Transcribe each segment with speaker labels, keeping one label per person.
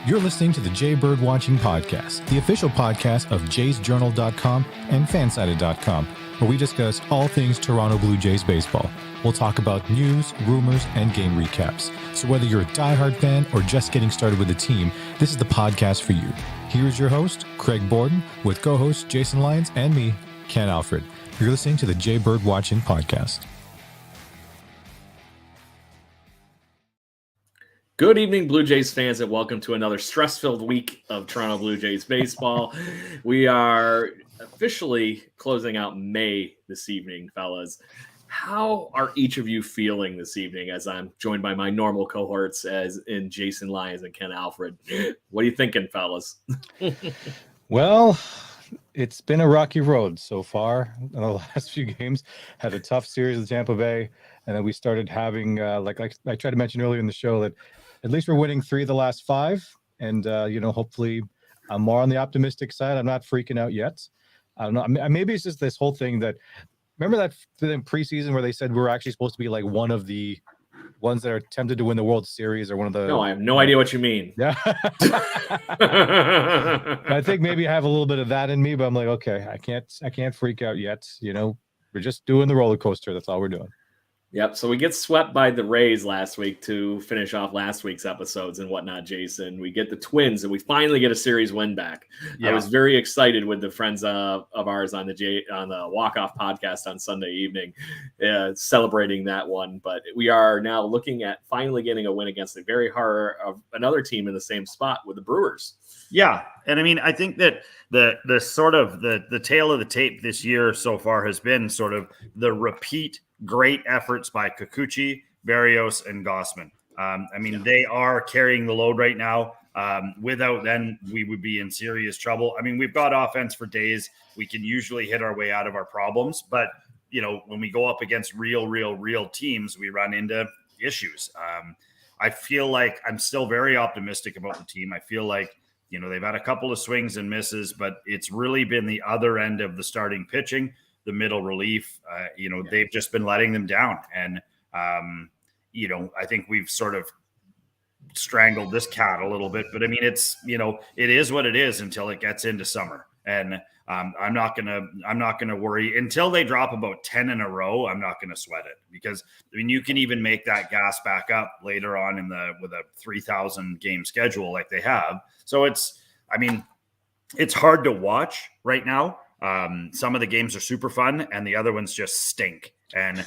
Speaker 1: You're listening to the Jay Birdwatching Podcast, the official podcast of jaysjournal.com and fansided.com, where we discuss all things Toronto Blue Jays baseball. We'll talk about news, rumors, and game recaps. So whether you're a diehard fan or just getting started with the team, this is the podcast for you. Here's your host, Craig Borden, with co-hosts Jason Lyons and me, Ken Alfred. You're listening to the Jay Birdwatching Podcast.
Speaker 2: Good evening, Blue Jays fans, and welcome to another stress-filled week of Toronto Blue Jays baseball. We are officially closing out May this evening, fellas. How are each of you feeling this evening as I'm joined by my normal cohorts as in Jason Lyons and Ken Alfred? What are you thinking, fellas?
Speaker 1: Well, it's been a rocky road so far. In the last few games, had a tough series with Tampa Bay, and then we started having, like I tried to mention earlier in the show, that at least we're winning 3 of the last 5, and hopefully I'm more on the optimistic side. I'm not freaking out yet. I don't know. Maybe it's just this whole thing that, remember that in preseason where they said we're actually supposed to be like one of the ones that are tempted to win the World Series or one of the.
Speaker 2: No, I have no idea what you mean.
Speaker 1: Yeah. I think maybe I have a little bit of that in me, but I'm like, okay, I can't freak out yet. We're just doing the roller coaster. That's all we're doing.
Speaker 2: Yep. So we get swept by the Rays last week to finish off last week's episodes and whatnot, Jason. We get the Twins and we finally get a series win back. Yeah. I was very excited with the friends of ours on the Walk-Off podcast on Sunday evening, celebrating that one. But we are now looking at finally getting a win against a very hard another team in the same spot with the Brewers.
Speaker 3: Yeah. And I mean, I think that the sort of the tail of the tape this year so far has been sort of the repeat great efforts by Kikuchi, Barrios, and Gossman. They are carrying the load right now. Without them, we would be in serious trouble. I mean, we've got offense for days. We can usually hit our way out of our problems. But, when we go up against real teams, we run into issues. I feel like I'm still very optimistic about the team. I feel like, they've had a couple of swings and misses, but it's really been the other end of the starting pitching, the middle relief. They've just been letting them down. And, I think we've sort of strangled this cat a little bit, but I mean, it's, it is what it is until it gets into summer. And I'm not going to worry until they drop about 10 in a row. I'm not going to sweat it because you can even make that gas back up later on with a 3,000 game schedule like they have. So it's hard to watch right now. Some of the games are super fun and the other ones just stink. And,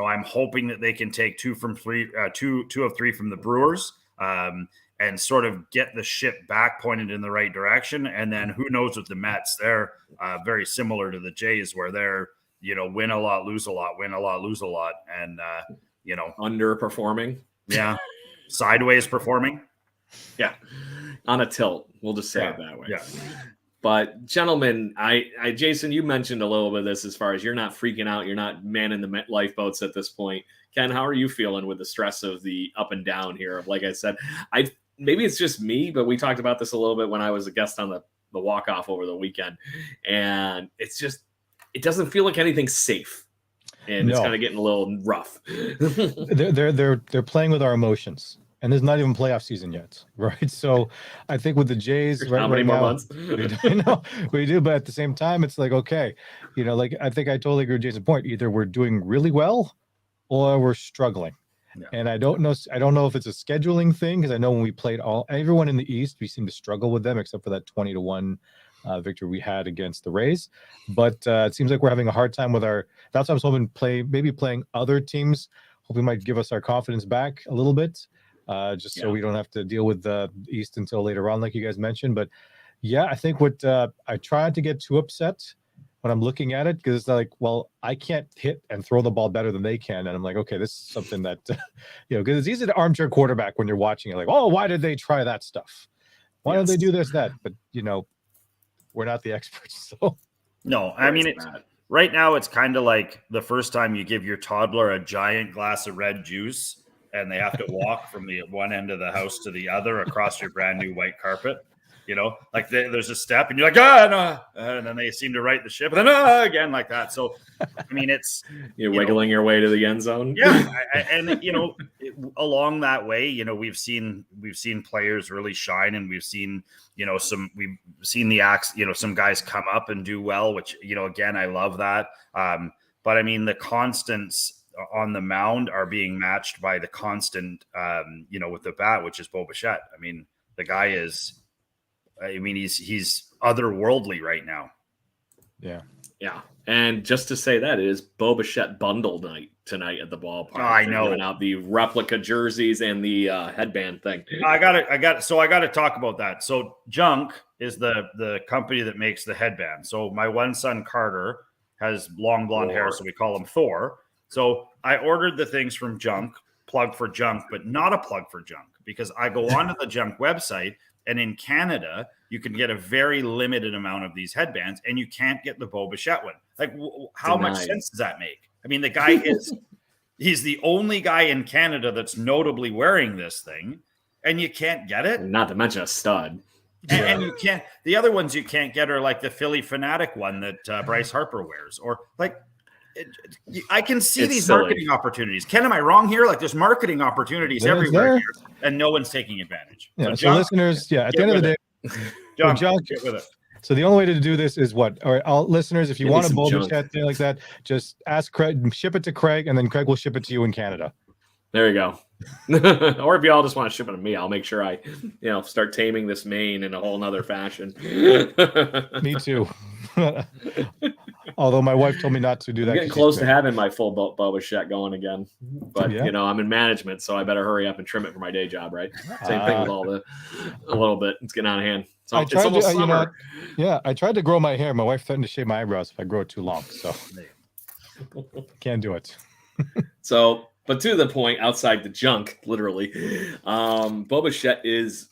Speaker 3: I'm hoping that they can take 2 of 3 from the Brewers, and sort of get the ship back pointed in the right direction. And then who knows with the Mets, they're very similar to the Jays where they're, win a lot, lose a lot, win a lot, lose a lot. And,
Speaker 2: underperforming.
Speaker 3: Yeah. Sideways performing.
Speaker 2: Yeah. On a tilt. We'll just say it that way.
Speaker 3: Yeah.
Speaker 2: But gentlemen, Jason, you mentioned a little bit of this as far as you're not freaking out. You're not manning the lifeboats at this point. Ken, how are you feeling with the stress of the up and down here? Like I said, maybe it's just me, but we talked about this a little bit when I was a guest on the walk-off over the weekend. And it's just, it doesn't feel like anything's safe. And It's kind of getting a little rough.
Speaker 1: They're playing with our emotions. And there's not even playoff season yet, right? So I think with the Jays,
Speaker 2: how many more months?
Speaker 1: we do, but at the same time, it's like, okay, I think I totally agree with Jason's point. Either we're doing really well or we're struggling. Yeah. And I don't know if it's a scheduling thing, because I know when we played everyone in the East, we seem to struggle with them, except for that 20-1 victory we had against the Rays. But it seems like we're having a hard time with that's why I was hoping playing other teams, hoping might give us our confidence back a little bit. So we don't have to deal with the East until later on, like you guys mentioned. But yeah, I think what I tried to get too upset when I'm looking at it, because it's like, well, I can't hit and throw the ball better than they can. And I'm like, okay, this is something that, because it's easy to armchair quarterback when you're watching it, like, oh, why did they try that stuff? Why don't they do this, that? But, we're not the experts. So
Speaker 3: no, I mean, right now it's kind of like the first time you give your toddler a giant glass of red juice and they have to walk from the one end of the house to the other across your brand new white carpet. like there's a step and you're like, no, and then they seem to right the ship, and then again like that. So, I mean, it's
Speaker 2: you're wiggling your way to the end zone.
Speaker 3: Yeah, and along that way, we've seen players really shine, and we've seen the acts, some guys come up and do well, which again, I love that. But I mean, the constants on the mound are being matched by the constant, with the bat, which is Bo Bichette. I mean, the guy is. I mean, he's otherworldly right now.
Speaker 1: Yeah.
Speaker 2: Yeah. And just to say that, it is Bo Bichette bundle night tonight at the ballpark.
Speaker 3: Oh, I know.
Speaker 2: Out the replica jerseys and the headband thing.
Speaker 3: I got to talk about that. So Junk is the company that makes the headband. So my one son Carter has long blonde hair, so we call him Thor. So I ordered the things from Junk, plug for Junk, but not a plug for Junk, because I go onto the Junk website. And in Canada, you can get a very limited amount of these headbands, and you can't get the Bo Bichette one. Like, how much sense does that make? I mean, the guy he's the only guy in Canada that's notably wearing this thing, and you can't get it?
Speaker 2: Not to mention a stud.
Speaker 3: And you can't, the other ones you can't get are like the Philly Fanatic one that Bryce Harper wears, or like, I can see these marketing opportunities. Ken, am I wrong here? Like, there's marketing opportunities everywhere here, and no one's taking advantage.
Speaker 1: Yeah. So listeners, at the end of the day,
Speaker 3: John, get with it.
Speaker 1: So the only way to do this is what? All right, all listeners, if you want a Bo Bichette thing like that, just ask Craig, ship it to Craig, and then Craig will ship it to you in Canada.
Speaker 2: There you go. Or if you all just want to ship it to me, I'll make sure I, start taming this mane in a whole nother fashion.
Speaker 1: Me too. Although my wife told me not to do that.
Speaker 2: I'm getting close to having my full Bo Bichette going again. But, I'm in management, so I better hurry up and trim it for my day job, right? Same thing with a little bit. It's getting out of hand. So
Speaker 1: I tried to, I tried to grow my hair. My wife threatened to shave my eyebrows if I grow it too long. So can't do it.
Speaker 2: So, but to the point, outside the junk, literally, Bo Bichette is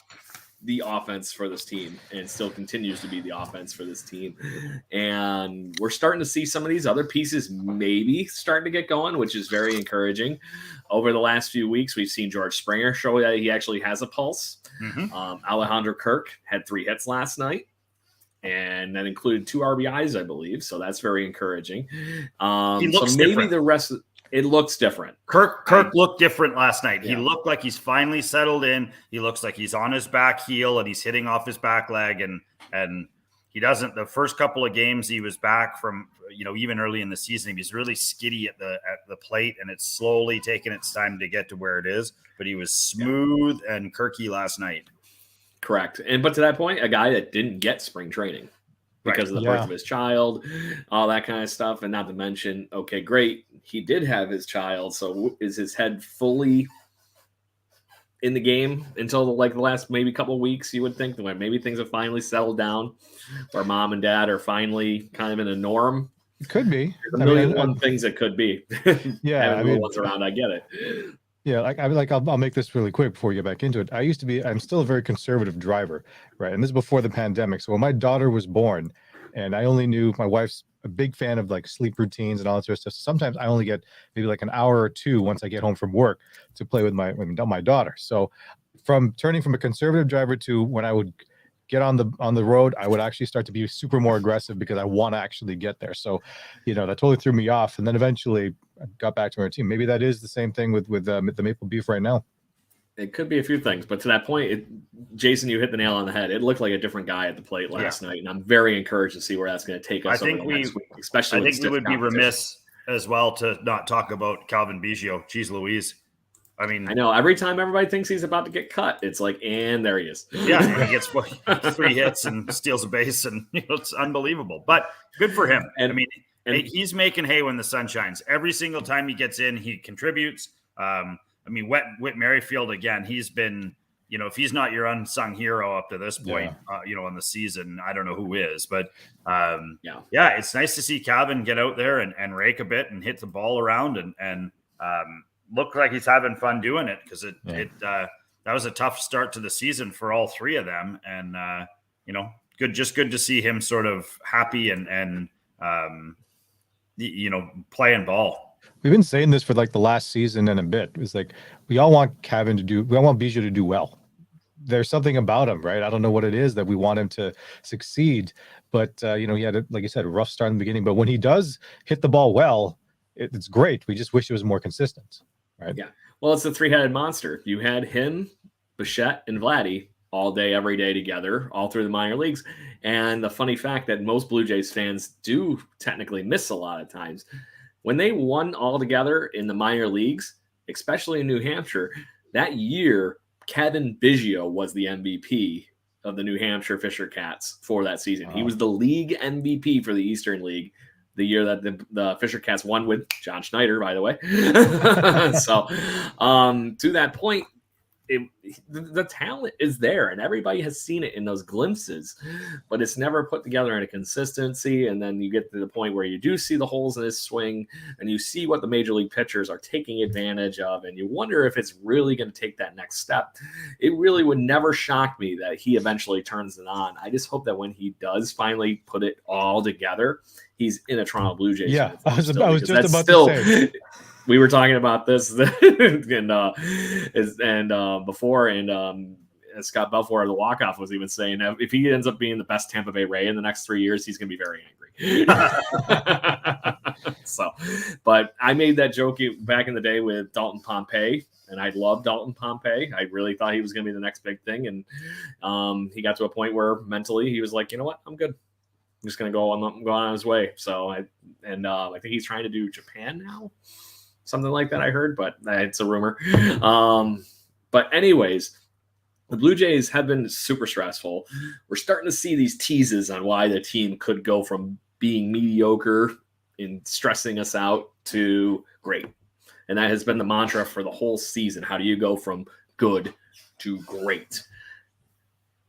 Speaker 2: the offense for this team and still continues to be the offense for this team. And we're starting to see some of these other pieces maybe starting to get going, which is very encouraging. Over the last few weeks, we've seen George Springer show that he actually has a pulse. Mm-hmm. Alejandro Kirk had 3 hits last night, and that included 2 RBIs, I believe. So that's very encouraging.
Speaker 3: He looks
Speaker 2: so maybe
Speaker 3: different.
Speaker 2: The rest of it looks different.
Speaker 3: Kirk looked different last night. Yeah. He looked like he's finally settled in. He looks like he's on his back heel and he's hitting off his back leg. And he doesn't. The first couple of games he was back from, even early in the season, he's really skitty at the plate, and it's slowly taking its time to get to where it is. But he was smooth and Kirky last night.
Speaker 2: Correct. But to that point, a guy that didn't get spring training because of the birth of his child, all that kind of stuff. And not to mention, okay, great, he did have his child. So is his head fully in the game until the last maybe couple of weeks? You would think that maybe things have finally settled down, where mom and dad are finally kind of in a norm.
Speaker 1: It could be.
Speaker 2: There's a million one things it could be.
Speaker 1: Yeah,
Speaker 2: having ones around, I get it.
Speaker 1: Yeah, I'll make this really quick before we get back into it. I'm still a very conservative driver, right? And this is before the pandemic. So when my daughter was born, and I only knew, my wife's a big fan of sleep routines and all that sort of stuff. Sometimes I only get maybe an hour or 2 once I get home from work to play with my daughter. So from turning from a conservative driver to when I would get on the road, I would actually start to be super more aggressive because I want to actually get there. So, that totally threw me off. And then eventually I got back to my routine. Maybe that is the same thing with the maple beef right now.
Speaker 2: It could be a few things, but to that point, Jason, you hit the nail on the head. It looked like a different guy at the plate last night, and I'm very encouraged to see where that's going to take us over the next week. Especially,
Speaker 3: I think we would be remiss as well to not talk about Calvin Biggio. Jeez Louise. I mean,
Speaker 2: I know every time everybody thinks he's about to get cut, it's like, and there he is.
Speaker 3: Yeah, and he gets 3 hits and steals a base, and it's unbelievable. But good for him. And I mean, he's making hay when the sun shines. Every single time he gets in, he contributes. Whit Merrifield, again, he's been, if he's not your unsung hero up to this point, on the season, I don't know who is. But it's nice to see Calvin get out there and rake a bit and hit the ball around and look like he's having fun doing it, because that was a tough start to the season for all 3 of them. And, good to see him sort of happy and playing ball.
Speaker 1: We've been saying this for the last season and a bit. It's we all want Biggio to do well, there's something about him, right? I don't know what it is that we want him to succeed, but he had, like you said, a rough start in the beginning. But when he does hit the ball well, it's great. We just wish it was more consistent, right?
Speaker 2: Yeah. Well, it's a three-headed monster. You had him, Bichette, and Vladdy all day, every day together, all through the minor leagues. And the funny fact that most Blue Jays fans do technically miss a lot of times, when they won all together in the minor leagues, especially in New Hampshire, that year, Kevin Biggio was the MVP of the New Hampshire Fisher Cats for that season. Wow. He was the league MVP for the Eastern League the year that the Fisher Cats won with John Schneider, by the way. So to that point, the talent is there, and everybody has seen it in those glimpses, but it's never put together in a consistency. And then you get to the point where you do see the holes in his swing, and you see what the major league pitchers are taking advantage of, and you wonder if it's really going to take that next step. It really would never shock me that he eventually turns it on. I just hope that when he does finally put it all together, he's in a Toronto Blue Jays.
Speaker 1: Yeah, I was just about to say.
Speaker 2: We were talking about this and before, and Scott Belfour of the Walk-Off was even saying that if he ends up being the best Tampa Bay Ray in the next 3 years, he's going to be very angry. So, but I made that joke back in the day with Dalton Pompey, and I loved Dalton Pompey. I really thought he was going to be the next big thing, and he got to a point where mentally he was like, you know what, I'm good. I'm just going to go on his way. So I think he's trying to do Japan now. Something like that I heard, but it's a rumor. But anyways, the Blue Jays have been super stressful. We're starting to see these teases on why the team could go from being mediocre and stressing us out to great. And that has been the mantra for the whole season. How do you go from good to great?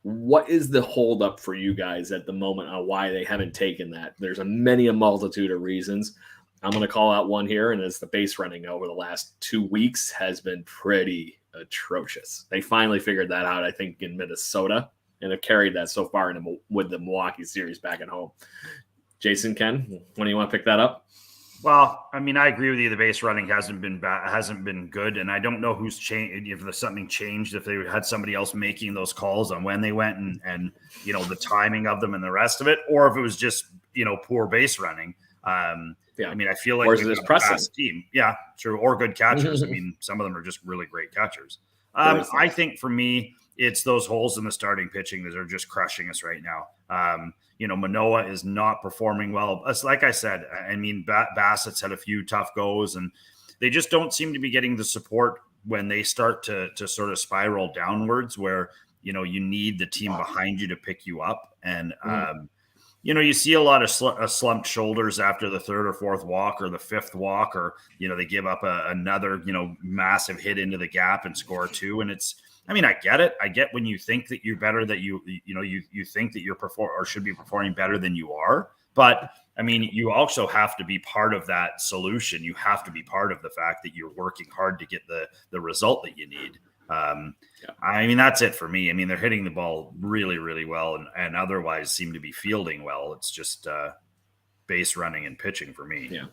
Speaker 2: What is the holdup for you guys at the moment on why they haven't taken that? There's a multitude of reasons. I'm going to call out one here, and it's the base running over the last 2 weeks has been pretty atrocious. They finally figured that out, I think, in Minnesota, and have carried that so far with the Milwaukee series back at home. Jason, Ken, when do you want to pick that up?
Speaker 3: Well, I mean, I agree with you. The base running hasn't been good, and I don't know who's changed. If there's something changed, if they had somebody else making those calls on when they went and the timing of them and the rest of it, or if it was just poor base running. Yeah. I mean, I feel like
Speaker 2: there's a fast
Speaker 3: team. Yeah, true. Or good catchers. I mean, some of them are just really great catchers. I think for me, it's those holes in the starting pitching that are just crushing us right now. Manoah is not performing well. Like I said, I mean, Bassett's had a few tough goes, and they just don't seem to be getting the support when they start to sort of spiral downwards, where you need the team behind you to pick you up. And you see a lot of slumped shoulders after the third or fourth walk or the fifth walk, or, they give up another, massive hit into the gap and score two. And I get it. I get when you think that you're better, that you think that you're or should be performing better than you are. But I mean, you also have to be part of that solution. You have to be part of the fact that you're working hard to get the result that you need. I mean, that's it for me. I mean, they're hitting the ball really, really well, and otherwise seem to be fielding well. It's just base running and pitching for me.
Speaker 2: Yeah.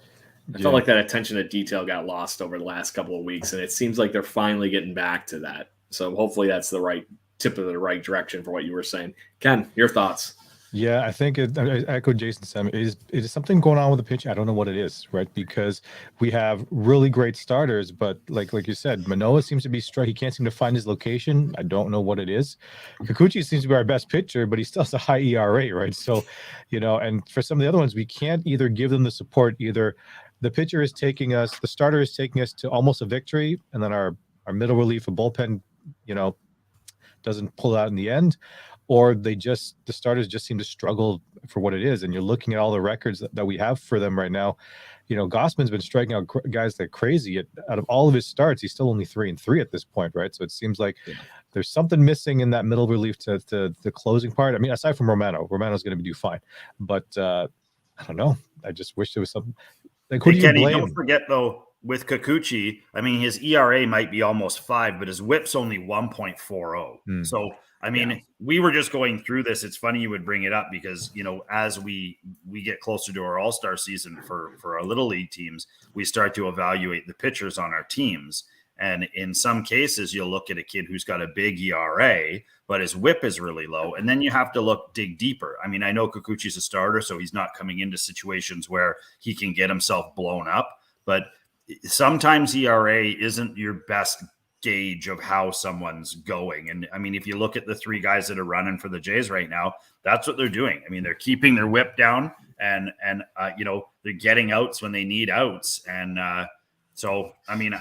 Speaker 2: I felt like that attention to detail got lost over the last couple of weeks, and it seems like they're finally getting back to that. So hopefully that's the right tip of the right direction for what you were saying. Ken, your thoughts?
Speaker 1: Yeah, I think I echo Jason's sentiment. It is something going on with the pitch. I don't know what it is, right? Because we have really great starters, but like you said, Manoah seems to be he can't seem to find his location. I don't know what it is. Kikuchi seems to be our best pitcher, but he still has a high ERA, right? So, and for some of the other ones, we can't either give them the support. Either the pitcher is taking us, the starter is taking us to almost a victory, and then our middle relief, a bullpen, doesn't pull out in the end. Or the starters just seem to struggle for what it is. And you're looking at all the records that we have for them right now. Gossman's been striking out guys like crazy. Out of all of his starts, he's still only 3-3 at this point, right? So it seems like there's something missing in that middle relief to the closing part. I mean, aside from Romano's going to do fine. But I don't know. I just wish there was something. Like, who do you blame?
Speaker 3: Don't forget, though, with Kikuchi, I mean, his ERA might be almost 5, but his WHIP's only 1.40. So, I mean, we were just going through this. It's funny you would bring it up because, as we get closer to our all-star season for our little league teams, we start to evaluate the pitchers on our teams. And in some cases, you'll look at a kid who's got a big ERA, but his whip is really low. And then you have to dig deeper. I mean, I know Kikuchi's a starter, so he's not coming into situations where he can get himself blown up. But sometimes ERA isn't your best gauge of how someone's going. And I mean, if you look at the three guys that are running for the Jays right now, that's what they're doing. I mean, they're keeping their whip down and they're getting outs when they need outs. And so, I mean,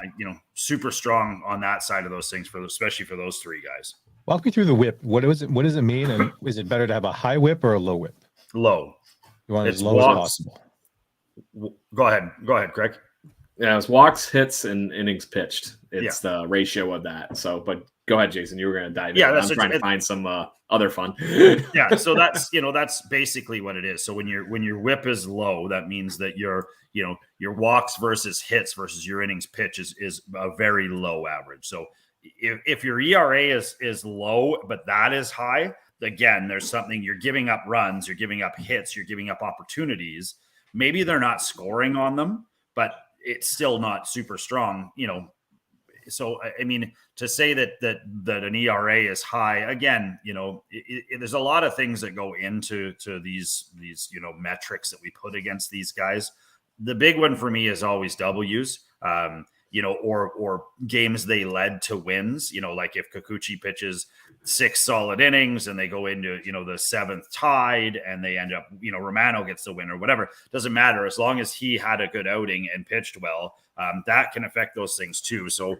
Speaker 3: super strong on that side of those things, especially for those three guys.
Speaker 1: Walk me through the whip. What does it mean? And is it better to have a high whip or a low whip?
Speaker 3: Low.
Speaker 1: You want it as low as possible.
Speaker 3: Go ahead, Craig.
Speaker 2: Yeah, it's walks, hits, and innings pitched. It's the ratio of that. So, but go ahead, Jason. You were going to dive in. I'm trying to find some other fun.
Speaker 3: Yeah, so that's basically what it is. So when your whip is low, that means that your walks versus hits versus your innings pitch is a very low average. So if your ERA is low, but that is high, again, there's something. You're giving up runs, you're giving up hits, you're giving up opportunities. Maybe they're not scoring on them, but it's still not super strong, So, I mean, to say that an ERA is high, again, there's a lot of things that go into these metrics that we put against these guys. The big one for me is always W's, or games they led to wins. Like if Kikuchi pitches 6 solid innings and they go into, the 7th tied and they end up, Romano gets the win or whatever. Doesn't matter. As long as he had a good outing and pitched well, that can affect those things too. So,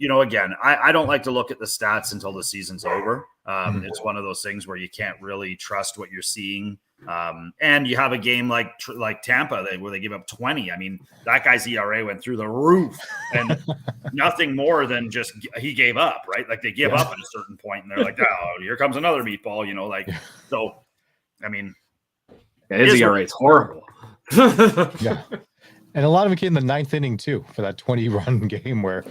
Speaker 3: again, I don't like to look at the stats until the season's over. It's one of those things where you can't really trust what you're seeing. And you have a game like Tampa where they give up 20. I mean, that guy's ERA went through the roof and nothing more than just he gave up, right? Like they give up at a certain point and they're like, oh, here comes another meatball, so, I mean,
Speaker 2: his ERA is horrible.
Speaker 1: Yeah. And a lot of it came in the 9th inning too for that 20-run game where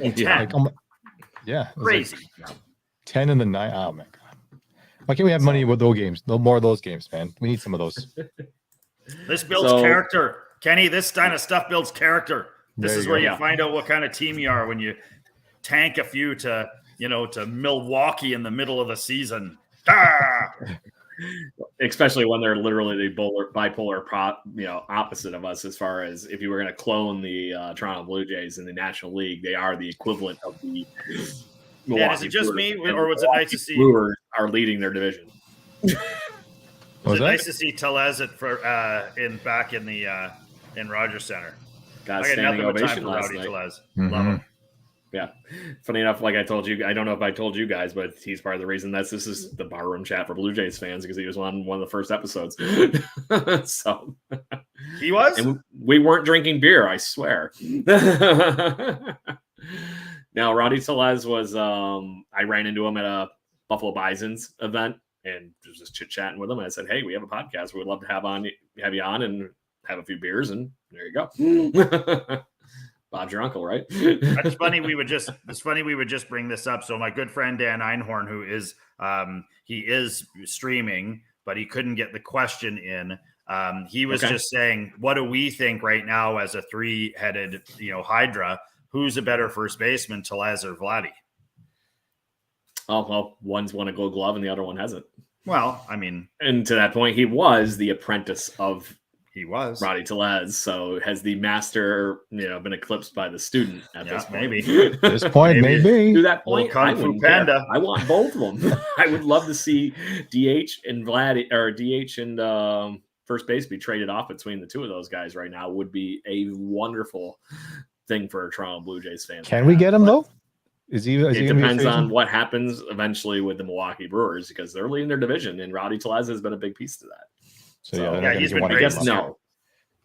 Speaker 3: crazy.
Speaker 1: Like 10 in the 9. Oh my God. Why can't we have money with those games? No more of those games, man. We need some of those.
Speaker 3: This builds character. Kenny, this kind of stuff builds character. This is where you find out what kind of team you are when you tank a few to Milwaukee in the middle of the season.
Speaker 2: Especially when they're literally the bipolar opposite of us as far as if you were going to clone the Toronto Blue Jays in the National League, they are the equivalent of the Milwaukee
Speaker 3: is it just
Speaker 2: Brewers.
Speaker 3: me, or was it nice to see
Speaker 2: Brewers are leading their division?
Speaker 3: Was it nice to see Tellez back in Rogers Center?
Speaker 2: Got a standing ovation last night.
Speaker 3: Love
Speaker 1: him.
Speaker 2: Yeah. Funny enough, like I told you, I don't know if I told you guys, but he's part of the reason this is the barroom chat for Blue Jays fans because he was on one of the first episodes. So
Speaker 3: he was,
Speaker 2: and we weren't drinking beer, I swear. Now, Roddy Tellez was, I ran into him at a Buffalo Bison's event and was just chit-chatting with him. And I said, hey, we have a podcast. We'd love to have you on and have a few beers. And there you go. Bob's your uncle, right?
Speaker 3: It's funny we would just bring this up. So my good friend Dan Einhorn, who is he is streaming, but he couldn't get the question in. He was just saying, what do we think right now as a 3-headed Hydra? Who's a better first baseman, Tellez or Vladdy?
Speaker 2: Oh, well, one's won a Gold Glove and the other one hasn't.
Speaker 3: Well, I mean,
Speaker 2: and to that point, he was the apprentice of Roddy Tellez. So has the master, been eclipsed by the student at this point?
Speaker 3: Maybe.
Speaker 1: At this point, maybe.
Speaker 2: To that point,
Speaker 3: Kung Fu Panda.
Speaker 2: I want both of them. I would love to see DH and Vladdy, or DH and first base be traded off between the two of those guys right now. Would be a wonderful thing for Toronto Blue Jays fans.
Speaker 1: Can we get him though? It
Speaker 2: depends on what happens eventually with the Milwaukee Brewers because they're leading their division, and Roddy Tellez has been a big piece to that.
Speaker 3: So he's been
Speaker 2: I guess
Speaker 3: no.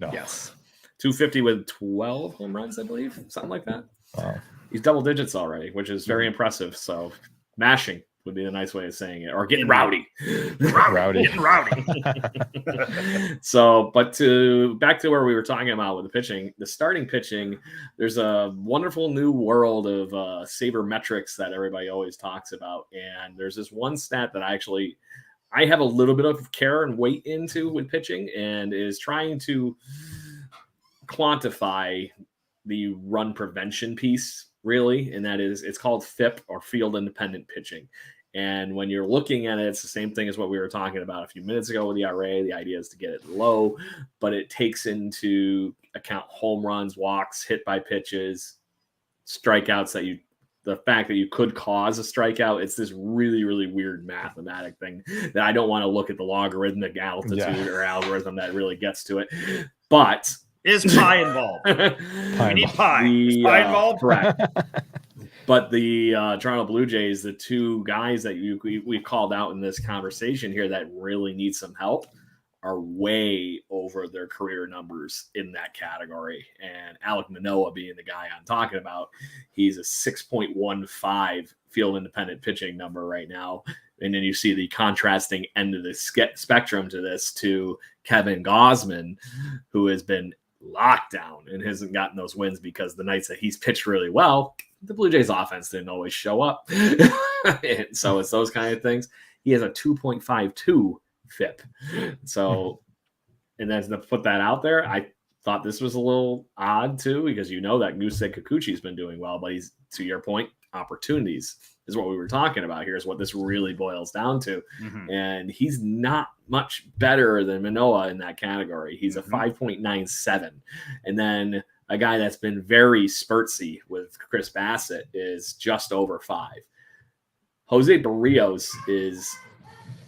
Speaker 2: Yes, 250 with 12 home runs, I believe, something like that.
Speaker 1: Wow.
Speaker 2: He's double digits already, which is very impressive. So mashing would be a nice way of saying it, or getting rowdy.
Speaker 3: Getting rowdy.
Speaker 2: So, but back to where we were talking about with the pitching, the starting pitching, there's a wonderful new world of sabermetrics that everybody always talks about. And there's this one stat that I have a little bit of care and weight into with pitching and is trying to quantify the run prevention piece really, and that is it's called FIP, or field independent pitching. And when you're looking at it, it's the same thing as what we were talking about a few minutes ago with the ERA. The idea is to get it low, but it takes into account home runs, walks, hit by pitches, strikeouts, the fact that you could cause a strikeout. It's this really, really weird mathematic thing that I don't want to look at the logarithmic altitude or algorithm that really gets to it. But
Speaker 3: is pi involved? We need pi. Is pi involved?
Speaker 2: Correct. But the Toronto Blue Jays, the two guys that we called out in this conversation here that really need some help, are way over their career numbers in that category. And Alek Manoah being the guy I'm talking about, he's a 6.15 field independent pitching number right now. And then you see the contrasting end of the spectrum to this to Kevin Gausman, who has been locked down and hasn't gotten those wins because the nights that he's pitched really well, the Blue Jays offense didn't always show up. And so it's those kind of things. He has a 2.52 FIP. So, and then to put that out there, I thought this was a little odd too, because you know that Yusei Kikuchi's been doing well, but he's, to your point, opportunities is what we were talking about here, is what this really boils down to. Mm-hmm. And he's not much better than Manoah in that category. He's a 5.97. And then a guy that's been very spurtsy with Chris Bassett is just over 5. Jose Barrios is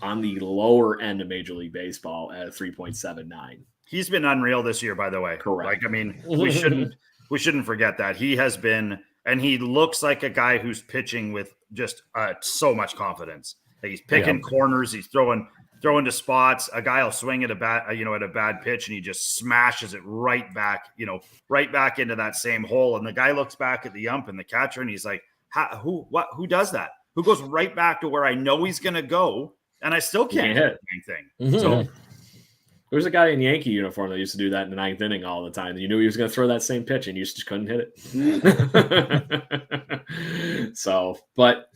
Speaker 2: on the lower end of Major League Baseball at a 3.79.
Speaker 3: He's been unreal this year, by the way.
Speaker 2: Correct.
Speaker 3: Like, I mean, we shouldn't forget that. He has been, and he looks like a guy who's pitching with just so much confidence. Like, he's picking corners, he's throwing to spots. A guy will swing at a bad pitch, and he just smashes it right back into that same hole. And the guy looks back at the ump and the catcher, and he's like, who does that? Who goes right back to where I know he's going to go, and I still can't hit anything.
Speaker 2: Mm-hmm. So there's a guy in Yankee uniform that used to do that in the 9th inning all the time. And you knew he was going to throw that same pitch, and you just couldn't hit it. So, but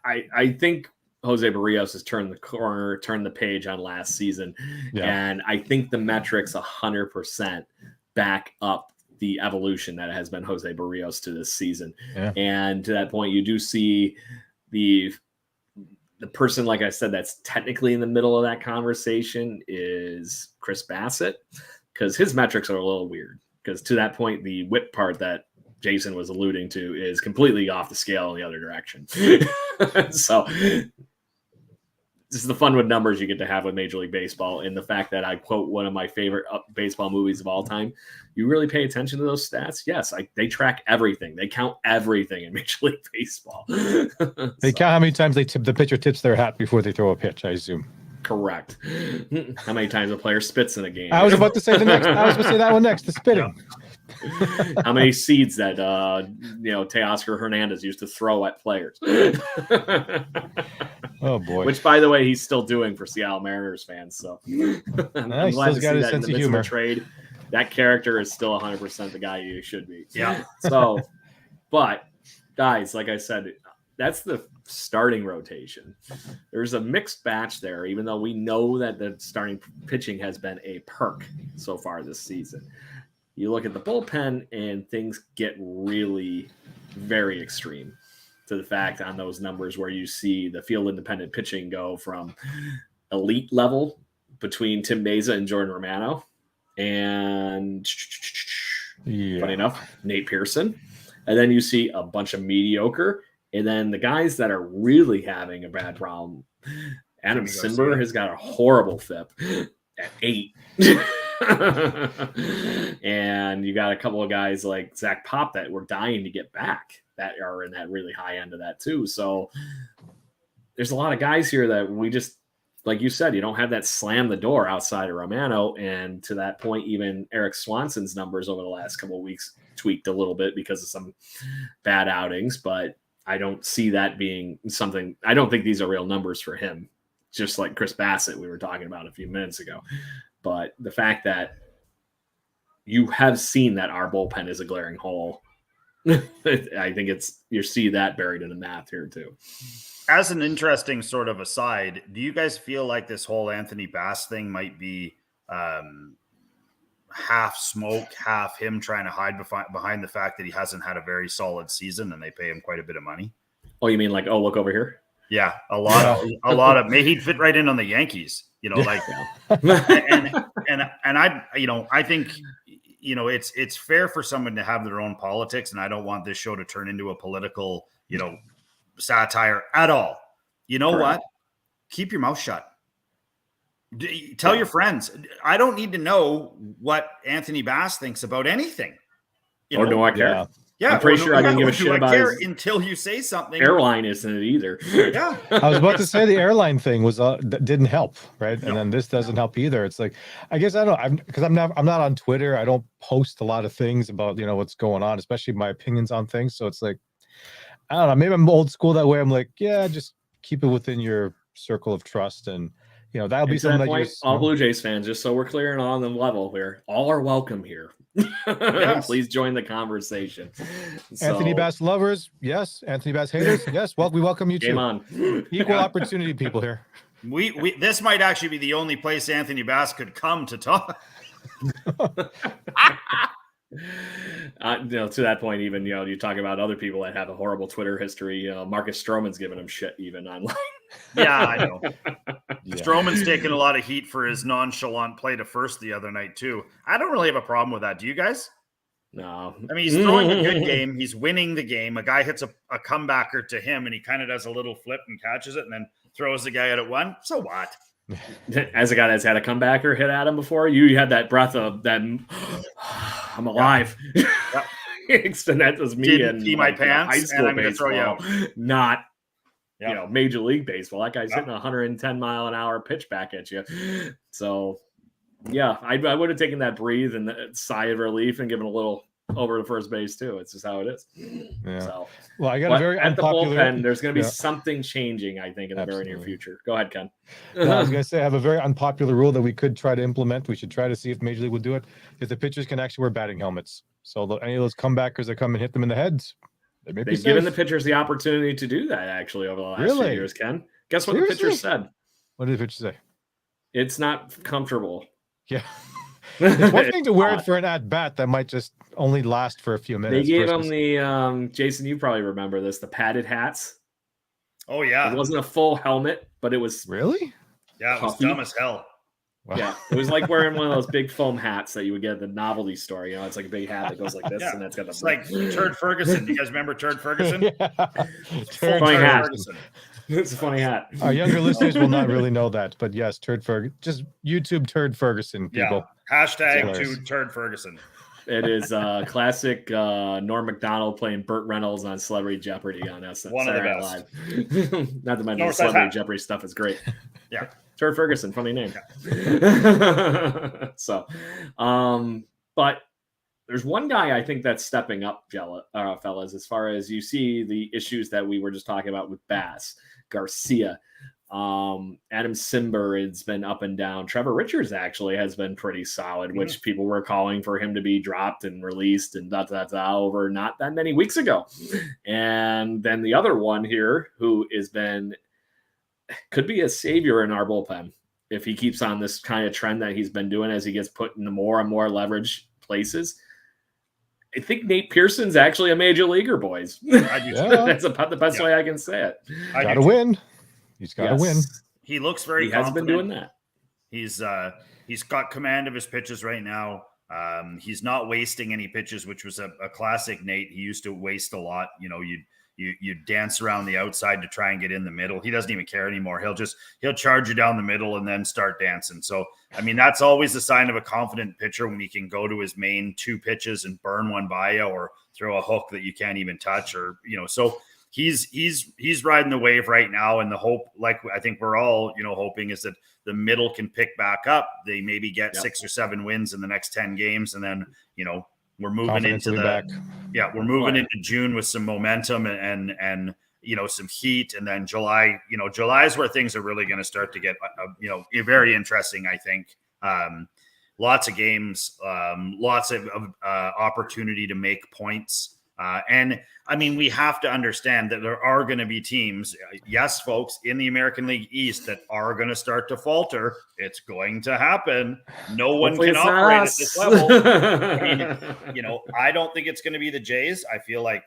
Speaker 2: I think Jose Barrios has turned the corner, turned the page on last season. Yeah. And I think the metrics 100% back up the evolution that has been Jose Barrios to this season. Yeah. And to that point, you do see the person, like I said, that's technically in the middle of that conversation is Chris Bassett, because his metrics are a little weird. Because to that point, the whip part that Jason was alluding to is completely off the scale in the other direction. So this is the fun with numbers you get to have with Major League Baseball, and the fact that I quote one of my favorite baseball movies of all time. You really pay attention to those stats? Yes, they track everything. They count everything in Major League Baseball.
Speaker 1: They count how many times the pitcher tips their hat before they throw a pitch, I assume.
Speaker 2: Correct. How many times a player spits in a game?
Speaker 1: I was about to say that one next, the spitting.
Speaker 2: Yeah. How many seeds that Teoscar Hernandez used to throw at players?
Speaker 1: Oh boy!
Speaker 2: Which, by the way, he's still doing for Seattle Mariners fans. So I'm glad to see that in the midst of the trade. That character is still 100% the guy you should be.
Speaker 3: Yeah.
Speaker 2: So, but guys, like I said, that's the starting rotation. There's a mixed batch there, even though we know that the starting pitching has been a perk so far this season. You look at the bullpen and things get really very extreme to the fact on those numbers where you see the field independent pitching go from elite level between Tim Meza and Jordan Romano and funny enough, Nate Pearson. And then you see a bunch of mediocre. And then the guys that are really having a bad problem, Adam Simber has got a horrible FIP at 8. And you got a couple of guys like Zach Pop that were dying to get back that are in that really high end of that too. So there's a lot of guys here that we just, like you said, you don't have that slam the door outside of Romano. And to that point, even Eric Swanson's numbers over the last couple of weeks tweaked a little bit because of some bad outings, but I don't see that being something. I don't think these are real numbers for him, just like Chris Bassett we were talking about a few minutes ago. But the fact that you have seen that our bullpen is a glaring hole, I think you see that buried in the math here too.
Speaker 3: As an interesting sort of aside, do you guys feel like this whole Anthony Bass thing might be half smoke, half him trying to hide behind the fact that he hasn't had a very solid season and they pay him quite a bit of money.
Speaker 2: Oh, you mean like, oh, look over here?
Speaker 3: Yeah, a lot of maybe he'd fit right in on the Yankees, like and I think it's fair for someone to have their own politics, and I don't want this show to turn into a political, satire at all. You know what? Keep your mouth shut. Tell your friends. I don't need to know what Anthony Bass thinks about anything.
Speaker 2: Or do I care?
Speaker 3: Yeah,
Speaker 2: I'm pretty sure I didn't give a shit about it
Speaker 3: until you say something.
Speaker 2: Airline isn't it either?
Speaker 3: Yeah,
Speaker 1: I was about to say the airline thing was didn't help, right? And then this doesn't help either. It's like, I guess I'm not on Twitter. I don't post a lot of things about what's going on, especially my opinions on things. So it's like, I don't know. Maybe I'm old school that way. I'm like, yeah, just keep it within your circle of trust, and that'll be something that
Speaker 2: all Blue Jays fans, just so we're clear and on the level here, all are welcome here. Yes. Please join the conversation.
Speaker 1: Anthony Bass lovers, yes. Anthony Bass haters, yes. Well, we welcome you too.
Speaker 2: Game on.
Speaker 1: Equal opportunity people here.
Speaker 3: We this might actually be the only place Anthony Bass could come to talk.
Speaker 2: To that point, even you talk about other people that have a horrible Twitter history. Marcus Stroman's giving him shit even online.
Speaker 3: Yeah, I know. Stroman's taking a lot of heat for his nonchalant play to first the other night too. I don't really have a problem with that. Do you guys?
Speaker 2: No.
Speaker 3: I mean, he's throwing a good game. He's winning the game. A guy hits a comebacker to him, and he kind of does a little flip and catches it, and then throws the guy out at one. So what?
Speaker 2: As a guy that's had a comebacker hit at him before, you had that breath of that. I'm alive. Yeah. And that was me.
Speaker 3: Didn't pee my pants,
Speaker 2: high school
Speaker 3: and I'm going to throw you out.
Speaker 2: Not. Major League Baseball. That guy's hitting a 110 mile an hour pitch back at you. So, yeah, I would have taken that breathe and the sigh of relief and given a little over to first base too. It's just how it is.
Speaker 1: Yeah.
Speaker 2: So,
Speaker 1: well, I got a very
Speaker 2: at
Speaker 1: unpopular.
Speaker 2: The bullpen, there's going to be something changing, I think, in the very near future. Go ahead, Ken.
Speaker 1: No, I was going to say I have a very unpopular rule that we could try to implement. We should try to see if Major League would do it. If the pitchers can actually wear batting helmets, so any of those comebackers that come and hit them in the heads.
Speaker 2: They've given the pitchers the opportunity to do that actually over the last few years, Ken. Guess what the pitcher said?
Speaker 1: What did the pitcher say?
Speaker 2: It's not comfortable.
Speaker 1: Yeah. It's one thing to wear it for an at-bat that might just only last for a few minutes.
Speaker 2: They gave him the, Jason, you probably remember this, the padded hats.
Speaker 3: Oh, yeah.
Speaker 2: It wasn't a full helmet, but it was...
Speaker 1: Really?
Speaker 3: Yeah, it was dumb as hell.
Speaker 1: Wow.
Speaker 2: Yeah, it was like wearing one of those big foam hats that you would get at the novelty store. It's like a big hat that goes like this, and that's got the.
Speaker 3: It's like Turd Ferguson. Do you guys remember Turd Ferguson?
Speaker 2: Funny hat. Ferguson. It's a funny hat.
Speaker 1: Our younger listeners will not really know that, but yes, Turd Ferguson. Just YouTube Turd Ferguson, people.
Speaker 3: Yeah. Hashtag to Turd Ferguson.
Speaker 2: It is classic Norm Macdonald playing Burt Reynolds on Celebrity Jeopardy on SNL.
Speaker 3: One of the best.
Speaker 2: Not to mention the Celebrity Jeopardy stuff is great.
Speaker 3: Yeah.
Speaker 2: Turd Ferguson, funny name. Yeah. So, but there's one guy I think that's stepping up, fellas, as far as you see the issues that we were just talking about with Bass, Garcia, Adam Simber has been up and down. Trevor Richards actually has been pretty solid, which people were calling for him to be dropped and released and over not that many weeks ago. And then the other one here who could be a savior in our bullpen if he keeps on this kind of trend that he's been doing as he gets put into more and more leverage places. I think Nate Pearson's actually a major leaguer, boys. That's about the best way I can say it.
Speaker 1: Got to win. He's got to win.
Speaker 3: He looks very
Speaker 2: He has been doing that.
Speaker 3: He's got command of his pitches right now. He's not wasting any pitches, which was a classic Nate. He used to waste a lot. You dance around the outside to try and get in the middle. He doesn't even care anymore. He'll charge you down the middle and then start dancing. So, I mean, that's always a sign of a confident pitcher when he can go to his main two pitches and burn one by you or throw a hook that you can't even touch so he's riding the wave right now. And the hope, like I think we're all, hoping is that the middle can pick back up. They maybe get 6 or 7 wins in the next 10 games. And then, we're moving into we're moving into June with some momentum and some heat, and then July. July is where things are really going to start to get very interesting. I think lots of games, lots of opportunity to make points. And I mean, we have to understand that there are going to be teams, yes, folks, in the American League East that are going to start to falter. It's going to happen. No one
Speaker 2: Hopefully
Speaker 3: can
Speaker 2: it's not
Speaker 3: operate
Speaker 2: us.
Speaker 3: at this level. I mean, you know, I don't think it's going to be the Jays. I feel like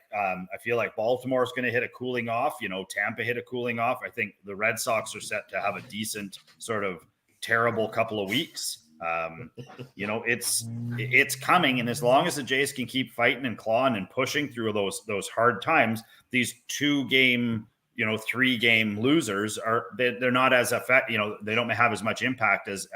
Speaker 3: Baltimore is going to hit a cooling off. You know, Tampa hit a cooling off. I think the Red Sox are set to have a decent sort of terrible couple of weeks. You know, it's coming, and as long as the Jays can keep fighting and clawing and pushing through those hard times, these 2-game, you know, 3-game losers they're not as effect. You know, they don't have as much impact as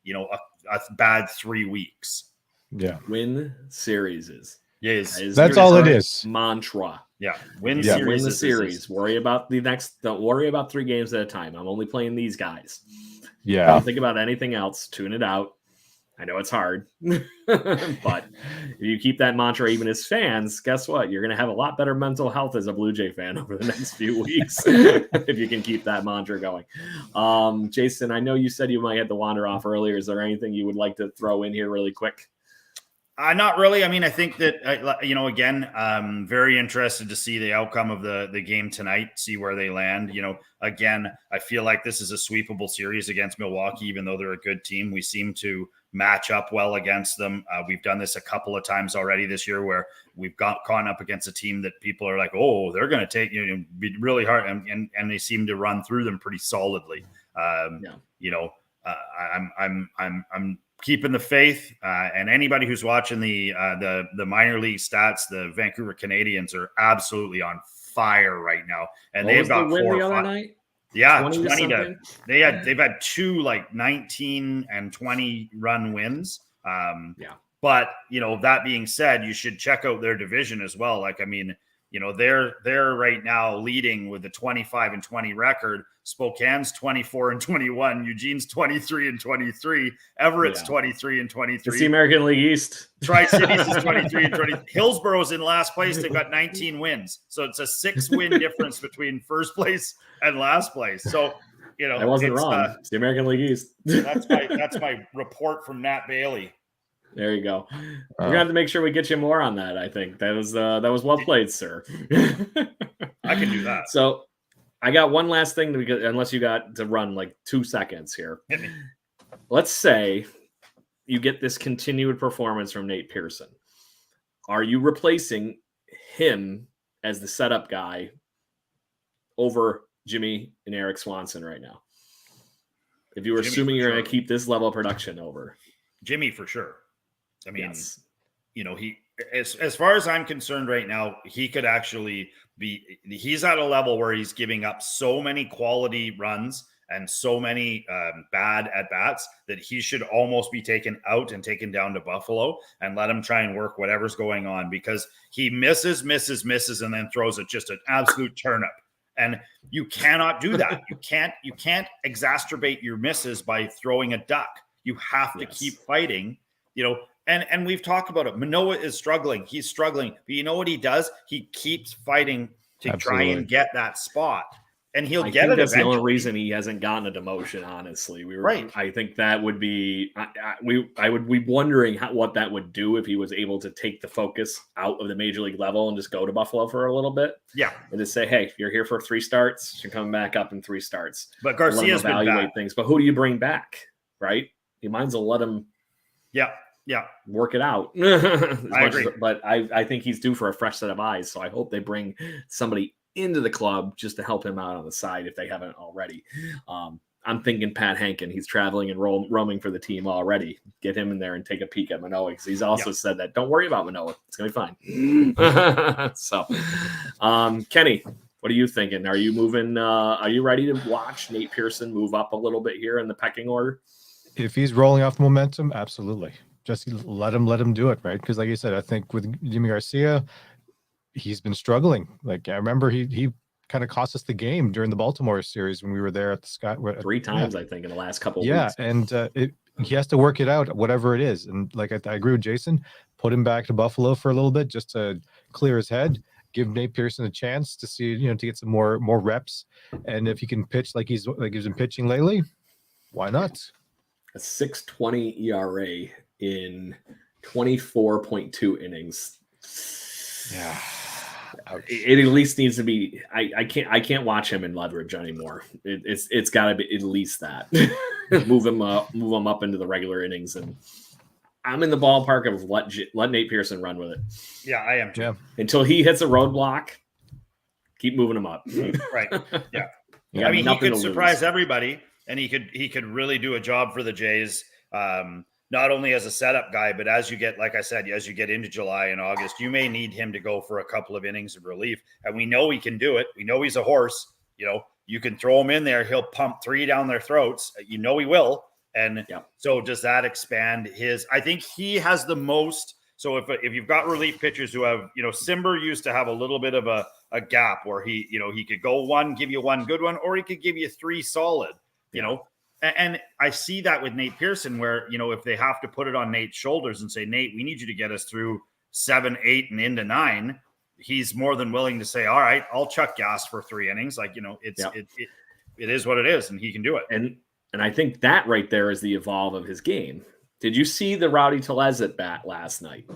Speaker 3: you know a bad 3 weeks.
Speaker 1: Yeah,
Speaker 2: win series is.
Speaker 3: Yes,
Speaker 1: that's all it is.
Speaker 2: Mantra.
Speaker 3: Yeah, win
Speaker 2: win the series. Worry about the next. Don't worry about 3 games at a time. I'm only playing these guys.
Speaker 1: Yeah.
Speaker 2: Don't think about anything else. Tune it out. I know it's hard, but if you keep that mantra, even as fans, guess what? You're going to have a lot better mental health as a Blue Jay fan over the next few weeks if you can keep that mantra going. Jason, I know you said you might have to wander off earlier. Is there anything you would like to throw in here really quick?
Speaker 3: Not really. I mean, I think that, you know, again, I'm very interested to see the outcome of the game tonight, see where they land. You know, again, I feel like this is a sweepable series against Milwaukee, even though they're a good team. We seem to match up well against them. We've done this a couple of times already this year where we've got caught up against a team that people are like, oh, they're going to take, you know, be really hard. And they seem to run through them pretty solidly. You know, I'm keeping the faith, and anybody who's watching the minor league stats, the Vancouver Canadians are absolutely on fire right now, and they've got 4 or 5.
Speaker 2: Night?
Speaker 3: Yeah,
Speaker 2: 20 to
Speaker 3: they've had 2 like 19 and 20 run wins. But you know, that being said, you should check out their division as well. Like, I mean, you know, they're right now leading with a 25-20 record. Spokane's 24-21, Eugene's 23-23, Everett's 23-23.
Speaker 2: It's the American League East.
Speaker 3: Tri-Cities is 23-20. Hillsborough's in last place. They've got 19 wins. So it's a 6-win difference between first place and last place. So, you know,
Speaker 2: I wasn't wrong. It's the American League East.
Speaker 3: that's my report from Nat Bailey.
Speaker 2: There you go. We're gonna have to make sure we get you more on that. I think that was well played, sir.
Speaker 3: I can do that.
Speaker 2: So I got one last thing unless you got to run like 2 seconds here. Let's say you get this continued performance from Nate Pearson. Are you replacing him as the setup guy over Jimmy and Eric Swanson right now? If you were assuming you're going to keep this level of production over
Speaker 3: Jimmy, for sure. I mean, you know, he, as far as I'm concerned right now, he could actually he's at a level where he's giving up so many quality runs and so many bad at bats that he should almost be taken out and taken down to Buffalo and let him try and work whatever's going on, because he misses, and then throws it just an absolute turnip. And you cannot do that. You can't exacerbate your misses by throwing a duck. You have to keep fighting, you know. And we've talked about it. Manoah is struggling. He's struggling. But you know what he does? He keeps fighting to try and get that spot. And he'll get it.
Speaker 2: That's eventually the only reason he hasn't gotten a demotion, honestly. I think that would be I would be wondering what that would do if he was able to take the focus out of the major league level and just go to Buffalo for a little bit. Yeah. And just say, hey, you're here for 3 starts. You're coming back up in 3 starts.
Speaker 3: But Garcia's been
Speaker 2: evaluate things. But who do you bring back? Right? You might as well let him work it out. I agree. But I think he's due for a fresh set of eyes. So I hope they bring somebody into the club just to help him out on the side if they haven't already. I'm thinking Pat Hankin. He's traveling and roaming for the team already. Get him in there and take a peek at Manoah, because he's also said that don't worry about Manoah. It's going to be fine. So, Kenny, what are you thinking? Are you moving? Are you ready to watch Nate Pearson move up a little bit here in the pecking order?
Speaker 1: If he's rolling off momentum, absolutely. Just let him do it, right? Because like you said, I think with Jimmy Garcia, he's been struggling. Like, I remember he kind of cost us the game during the Baltimore series when we were there at the Scott
Speaker 2: 3 times, I think, in the last couple of weeks.
Speaker 1: And he has to work it out, whatever it is. And like I agree with Jason, put him back to Buffalo for a little bit just to clear his head. Give Nate Pearson a chance to see, to get some more reps. And if he can pitch like he's been pitching lately, why not?
Speaker 2: A 6.20 ERA in 24.2 innings.
Speaker 1: Yeah. Ouch.
Speaker 2: It at least needs to be. I can't watch him in leverage anymore. It's got to be at least that. move him up into the regular innings, and I'm in the ballpark of let Nate Pearson run with it.
Speaker 3: Yeah, I am too.
Speaker 1: Yeah.
Speaker 2: Until he hits a roadblock, keep moving him up.
Speaker 3: Right. Yeah.
Speaker 2: You got
Speaker 3: I mean, he
Speaker 2: nothing
Speaker 3: could
Speaker 2: to
Speaker 3: surprise
Speaker 2: lose.
Speaker 3: everybody, and he could really do a job for the Jays. Not only as a setup guy, but as you get, like I said, as you get into July and August, you may need him to go for a couple of innings of relief. And we know he can do it. We know he's a horse. You know, you can throw him in there. He'll pump 3 down their throats. You know he will. And so does that expand his? I think he has the most. So if you've got relief pitchers who have, you know, Simber used to have a little bit of a gap where he, you know, he could go one, give you one good one, or he could give you 3 solid, you know. And I see that with Nate Pearson, where, you know, if they have to put it on Nate's shoulders and say, Nate, we need you to get us through 7, 8, and into 9, he's more than willing to say, all right, I'll chuck gas for 3 innings. Like, you know, it is what it is, and he can do it.
Speaker 2: And I think that right there is the evolve of his game. Did you see the Rowdy Tellez at bat last night?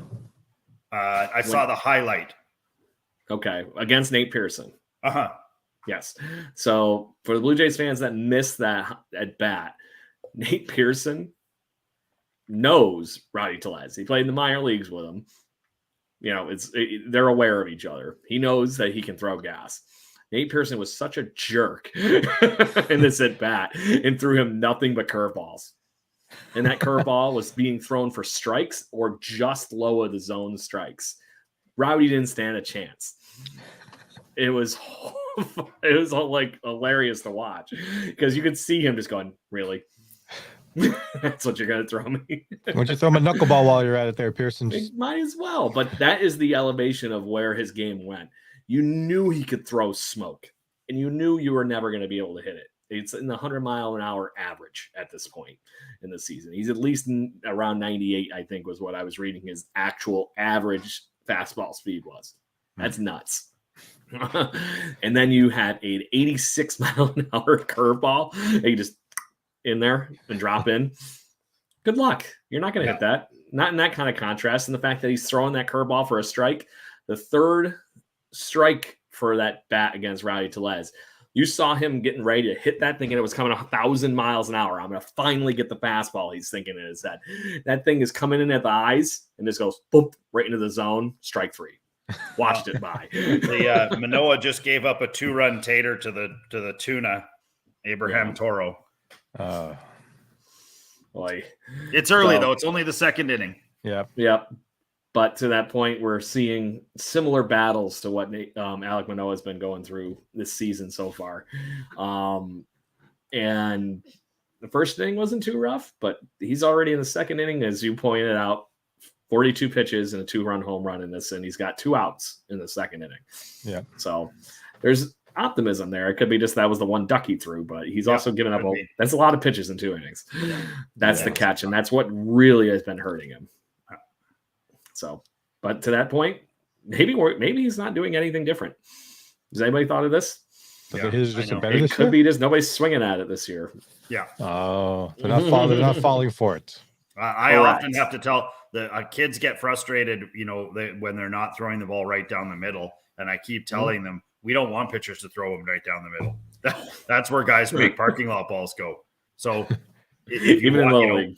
Speaker 3: I saw the highlight.
Speaker 2: Okay, against Nate Pearson.
Speaker 3: Uh-huh.
Speaker 2: Yes. So for the Blue Jays fans that missed that at bat, Nate Pearson knows Rowdy Tellez. He played in the minor leagues with him. You know, they're aware of each other. He knows that he can throw gas. Nate Pearson was such a jerk in this at bat and threw him nothing but curveballs. And that curveball was being thrown for strikes or just low of the zone strikes. Rowdy didn't stand a chance. It was like hilarious to watch because you could see him just going, really? That's what you're going to throw me?
Speaker 1: Why don't you throw him a knuckleball while you're at it there, Pearson?
Speaker 2: Might as well. But that is the elevation of where his game went. You knew he could throw smoke, and you knew you were never going to be able to hit it. It's in the 100-mile-an-hour average at this point in the season. He's at least around 98, I think, was what I was reading his actual average fastball speed was. That's nuts. And then you had an 86-mile-an-hour curveball that you just in there and drop in. Good luck. You're not going to hit that. Not in that kind of contrast. And the fact that he's throwing that curveball for a strike, the third strike for that bat against Rowdy Tellez, you saw him getting ready to hit that, thinking it was coming 1,000 miles an hour. I'm going to finally get the fastball. He's thinking in his head. That thing is coming in at the eyes and just goes boom right into the zone. Strike 3. Watched it by.
Speaker 3: The Manoah just gave up a 2-run tater to the tuna, Abraham Toro.
Speaker 2: Boy,
Speaker 3: it's early though. It's only the 2nd inning.
Speaker 2: Yeah. But to that point, we're seeing similar battles to what Alek Manoah has been going through this season so far. And the first inning wasn't too rough, but he's already in the 2nd inning, as you pointed out, 42 pitches and a 2-run home run in this, and he's got 2 outs in the 2nd inning. Yeah. So there's optimism there. It could be just that was the one duck he threw, but he's also given up. That's a lot of pitches in 2 innings. That's the catch, and that's what really has been hurting him. So, but to that point, maybe he's not doing anything different. Has anybody thought of this? It could be just nobody's swinging at it this year.
Speaker 3: Yeah.
Speaker 1: Oh, they're not falling for it.
Speaker 3: I often have to tell the kids get frustrated, you know, when they're not throwing the ball right down the middle, and I keep telling them we don't want pitchers to throw them right down the middle. That's where guys make parking lot balls go. So if you want, you know,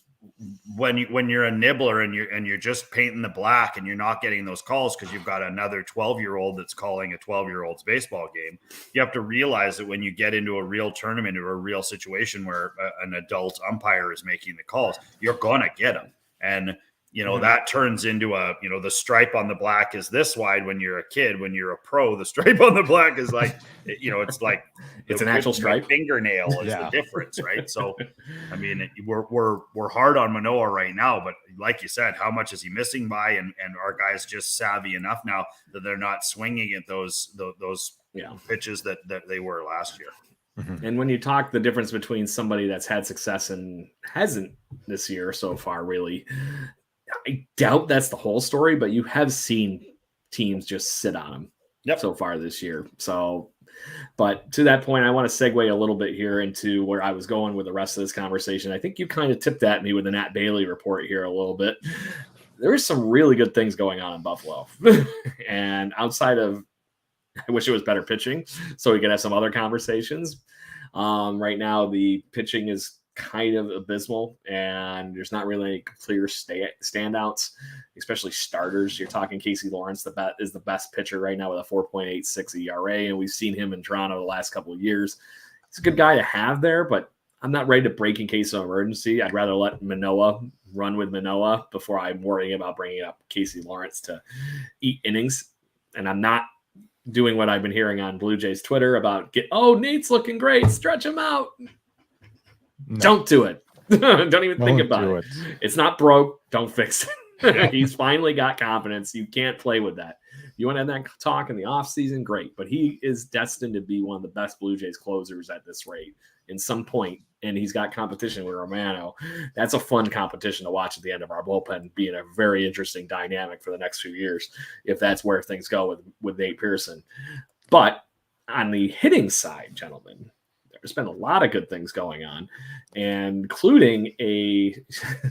Speaker 3: when you're a nibbler and you're just painting the black and you're not getting those calls because you've got another 12-year-old that's calling a 12-year-old's baseball game, you have to realize that when you get into a real tournament or a real situation where an adult umpire is making the calls, you're gonna get them. And you know, that turns into the stripe on the black is this wide when you're a kid. When you're a pro, the stripe on the black is like, it's like
Speaker 2: it's an actual stripe.
Speaker 3: Fingernail is the difference, right? So, I mean, we're hard on Manoah right now, but like you said, how much is he missing by? And our guys just savvy enough now that they're not swinging at those pitches that they were last year.
Speaker 2: Mm-hmm. And when you talk the difference between somebody that's had success and hasn't this year so far, really, I doubt that's the whole story, but you have seen teams just sit on him so far this year. So, but to that point, I want to segue a little bit here into where I was going with the rest of this conversation. I think you kind of tipped at me with the Nat Bailey report here a little bit. there's some really good things going on in Buffalo. And outside of, I wish it was better pitching so we could have some other conversations. Right now, the pitching is kind of abysmal, and there's not really any clear standouts, especially starters. You're talking Casey Lawrence, is the best pitcher right now with a 4.86 ERA, and we've seen him in Toronto the last couple of years. He's a good guy to have there, but I'm not ready to break in case of emergency. I'd rather let Manoah run with Manoah before I'm worrying about bringing up Casey Lawrence to eat innings. And I'm not doing what I've been hearing on Blue Jays Twitter about Nate's looking great, stretch him out. No. Don't do it. Don't even think about it. It's not broke. Don't fix it. He's finally got confidence. You can't play with that. You want to have that talk in the offseason? Great. But he is destined to be one of the best Blue Jays closers at this rate in some point. And he's got competition with Romano. That's a fun competition to watch at the end of our bullpen, being a very interesting dynamic for the next few years, if that's where things go with Nate Pearson. But on the hitting side, gentlemen, there's been a lot of good things going on, including a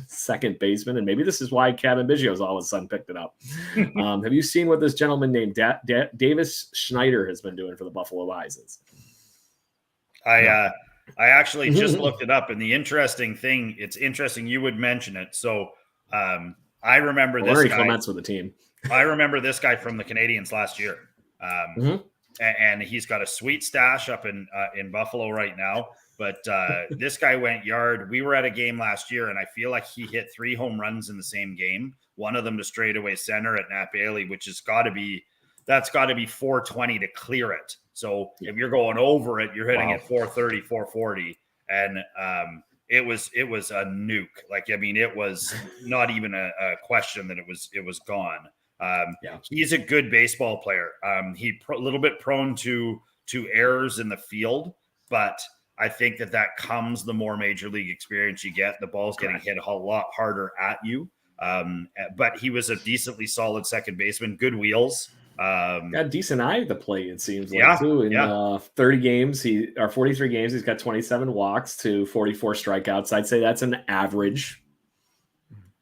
Speaker 2: second baseman. And maybe this is why Kevin Biggio's all of a sudden picked it up. Have you seen what this gentleman named Davis Schneider has been doing for the Buffalo Bisons?
Speaker 3: I actually just looked it up, and the interesting thing, it's interesting you would mention it. So I remember this guy.
Speaker 2: Clements with the team.
Speaker 3: I remember this guy from the Canadians last year. And he's got a sweet stash up in Buffalo right now. But this guy went yard. We were at a game last year, and I feel like he hit 3 home runs in the same game. One of them to straightaway center at Nat Bailey, which has got to be 420 to clear it. So if you're going over it, you're hitting at 430, 440. And it was a nuke. Like, I mean, it was not even a question that it was gone. He's a good baseball player. He's a little bit prone to errors in the field, but I think that comes the more major league experience you get. The ball's getting hit a lot harder at you. But he was a decently solid second baseman, good wheels.
Speaker 2: Got a decent eye at the plate, it seems like, too. In 30 games, 43 games, he's got 27 walks to 44 strikeouts. I'd say that's an average,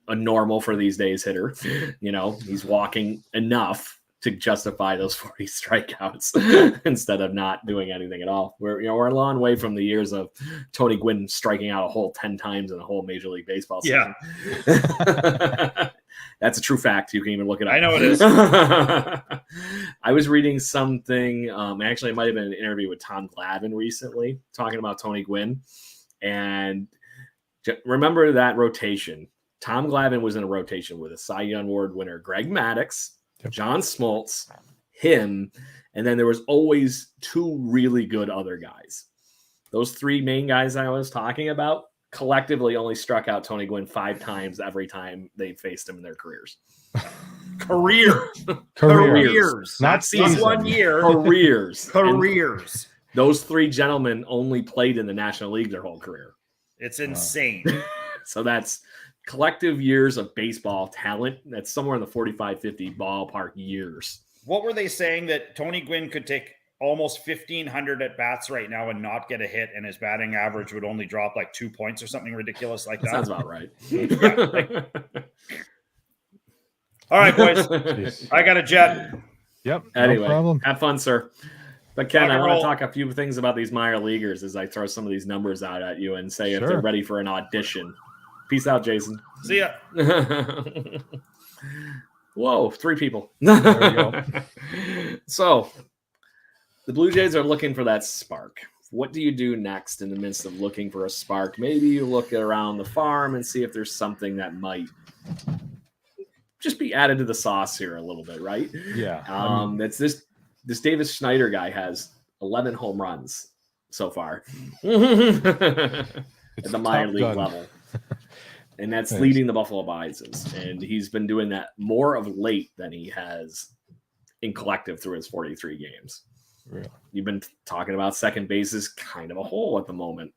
Speaker 2: a normal for these days hitter. You know, he's walking enough to justify those 40 strikeouts instead of not doing anything at all. We're a long way from the years of Tony Gwynn striking out a whole 10 times in a whole Major League Baseball season. Yeah. That's a true fact. You can even look it up.
Speaker 3: I know it is.
Speaker 2: I was reading something. Actually, it might have been an interview with Tom Glavine recently talking about Tony Gwynn. And remember that rotation. Tom Glavine was in a rotation with a Cy Young Award winner, Greg Maddux, John Smoltz, him, and then there was always 2 really good other guys. Those 3 main guys I was talking about collectively only struck out Tony Gwynn 5 times every time they faced him in their careers.
Speaker 3: Careers.
Speaker 2: Not seasons.
Speaker 3: 1 year.
Speaker 2: Careers.
Speaker 3: Those
Speaker 2: 3 gentlemen only played in the National League their whole career.
Speaker 3: It's insane.
Speaker 2: So that's collective years of baseball talent. That's somewhere in the 45, 50 ballpark years.
Speaker 3: What were they saying, that Tony Gwynn could take almost 1,500 at bats right now and not get a hit, and his batting average would only drop like 2 points or something ridiculous like that?
Speaker 2: Sounds about right.
Speaker 3: All right, boys. Jeez. I got a jet.
Speaker 1: Yep.
Speaker 2: Anyway,
Speaker 1: no problem.
Speaker 2: Have fun, sir. But Ken, I want to talk a few things about these minor leaguers as I throw some of these numbers out at you and say if they're ready for an audition. Peace out, Jason.
Speaker 3: See ya.
Speaker 2: Whoa, 3 people.
Speaker 1: There we go.
Speaker 2: So the Blue Jays are looking for that spark. What do you do next in the midst of looking for a spark? Maybe you look around the farm and see if there's something that might just be added to the sauce here a little bit, right?
Speaker 1: Yeah.
Speaker 2: That's this Davis Schneider guy has 11 home runs so far at the minor league level. And that's leading the Buffalo Bisons. And he's been doing that more of late than he has in collective through his 43 games.
Speaker 1: Really?
Speaker 2: You've been talking about second base is kind of a hole at the moment.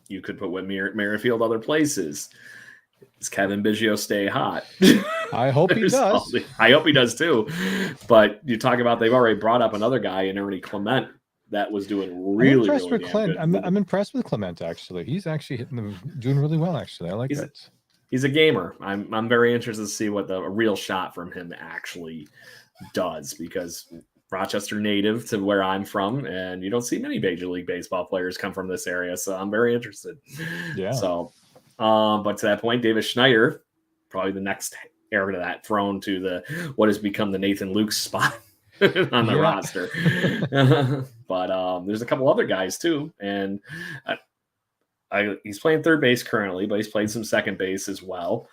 Speaker 2: You could put Whit Merrifield other places. Does Kevin Biggio stay hot?
Speaker 1: I hope he does.
Speaker 2: I hope he does too. But you talk about they've already brought up another guy in Ernie Clement that was doing really good.
Speaker 1: I'm impressed with Clement, actually. He's actually doing really well, actually. I like it.
Speaker 2: he's a gamer. I'm very interested to see what a real shot from him actually does, because Rochester native to where I'm from, and you don't see many Major League Baseball players come from this area, so I'm very interested.
Speaker 1: Yeah.
Speaker 2: So, but to that point, Davis Schneider, probably the next heir to that throne to the what has become the Nathan Luke's spot on the roster. But there's a couple other guys too, and he's playing third base currently, but he's played some second base as well.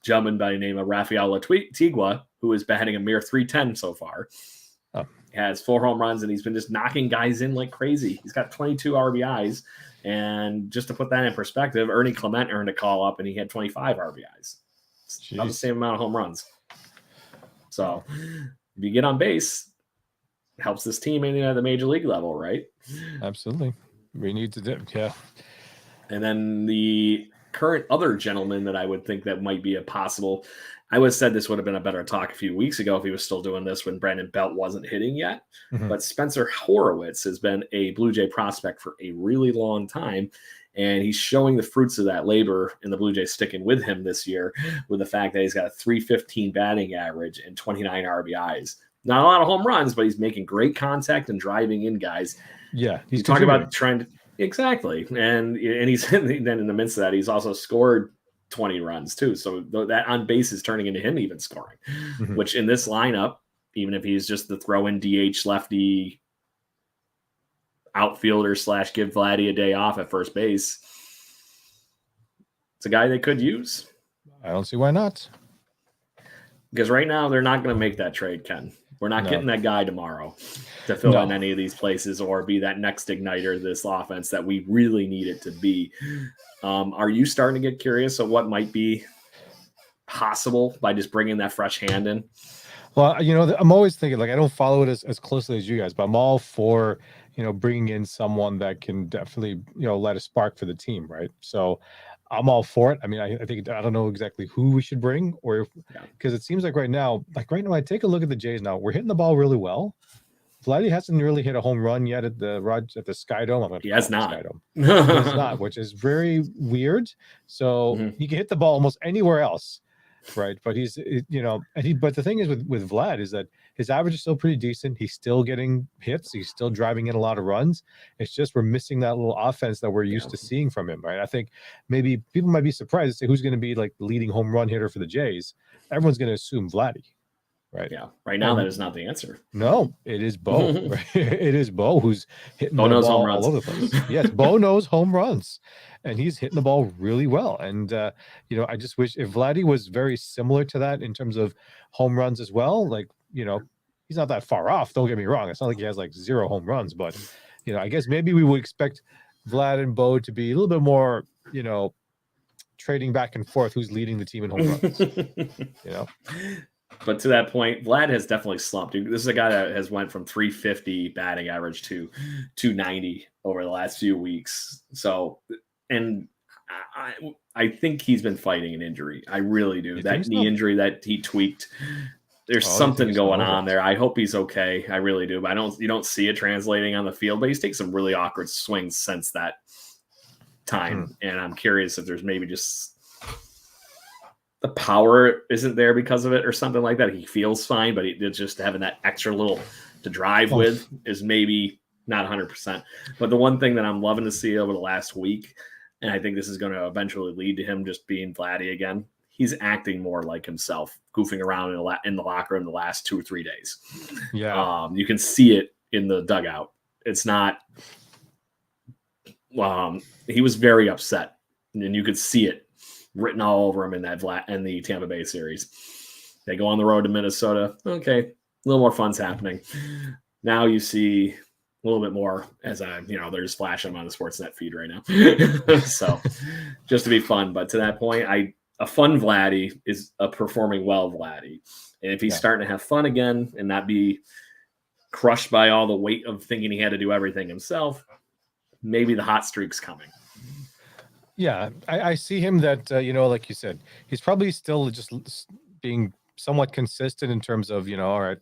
Speaker 2: Gentleman by the name of Rafael Tigua, who is batting a mere .310 so far.
Speaker 1: Oh.
Speaker 2: He has 4 home runs, and he's been just knocking guys in like crazy. He's got 22 RBIs. And just to put that in perspective, Ernie Clement earned a call up, and he had 25 RBIs. It's about the same amount of home runs. So if you get on base, it helps this team at the major league level, right?
Speaker 1: Absolutely. We need to do, yeah.
Speaker 2: And then the current other gentleman that I would think that might be a possible, I would have said this would have been a better talk a few weeks ago if he was still doing this when Brandon Belt wasn't hitting yet. Mm-hmm. But Spencer Horowitz has been a Blue Jay prospect for a really long time. And he's showing the fruits of that labor in the Blue Jays sticking with him this year, with the fact that he's got a .315 batting average and 29 RBIs. Not a lot of home runs, but he's making great contact and driving in guys.
Speaker 1: Yeah,
Speaker 2: he's talking about trying to exactly, and he's then in the midst of that, he's also scored 20 runs too. So that on base is turning into him even scoring, mm-hmm. which in this lineup, even if he's just the throw-in DH lefty outfielder / give Vladdy a day off at first base, it's a guy they could use.
Speaker 1: I don't see why not.
Speaker 2: Because right now they're not going to make that trade, Ken. We're not getting that guy tomorrow to fill in any of these places or be that next igniter of this offense that we really need it to be. Are you starting to get curious of what might be possible by just bringing that fresh hand in?
Speaker 1: Well, I'm always thinking, like, I don't follow it as closely as you guys, but I'm all for, bringing in someone that can definitely, light a spark for the team, right? So I'm all for it. I mean, I think I don't know exactly who we should bring, or because it seems like right now, I take a look at the Jays now. We're hitting the ball really well. Vladdy hasn't really hit a home run yet at the Sky Dome.
Speaker 2: He has not.
Speaker 1: He has not, which is very weird. So he can hit the ball almost anywhere else, right? But he's, but the thing is with Vlad is that his average is still pretty decent. He's still getting hits. He's still driving in a lot of runs. It's just we're missing that little offense that we're used to seeing from him, right? I think maybe people might be surprised to say who's going to be like the leading home run hitter for the Jays. Everyone's going to assume Vladdy. Right.
Speaker 2: Yeah. Right now, that is not the answer.
Speaker 1: No, it is Bo. Right? It is Bo who's hitting
Speaker 2: the ball
Speaker 1: all over the place. Yes, Bo knows home runs, and he's hitting the ball really well. And I just wish if Vladdy was very similar to that in terms of home runs as well. Like, he's not that far off. Don't get me wrong. It's not like he has like 0 home runs, but I guess maybe we would expect Vlad and Bo to be a little bit more, trading back and forth who's leading the team in home runs.
Speaker 2: But to that point, Vlad has definitely slumped. This is a guy that has went from .350 batting average to .290 over the last few weeks. So, and I think he's been fighting an injury. I really do. That knee injury that he tweaked, there's something going on there. I hope he's okay. I really do. But you don't see it translating on the field, but he's taken some really awkward swings since that time. And I'm curious if there's maybe just the power isn't there because of it or something like that. He feels fine, but it's just having that extra little to drive with is maybe not 100%. But the one thing that I'm loving to see over the last week, and I think this is going to eventually lead to him just being Vladdy again, he's acting more like himself, goofing around in the locker room the last 2 or 3 days.
Speaker 1: Yeah.
Speaker 2: You can see it in the dugout. It's not he was very upset, and you could see it written all over him in the Tampa Bay series. They go on the road to Minnesota. Okay, a little more fun's happening. Now you see a little bit more as they're just flashing him on the Sportsnet feed right now. So just to be fun, but to that point, a fun Vladdy is a performing well Vladdy, and if he's starting to have fun again and not be crushed by all the weight of thinking he had to do everything himself, maybe the hot streak's coming.
Speaker 1: Yeah, I see him that, like you said, he's probably still just being somewhat consistent in terms of, all right,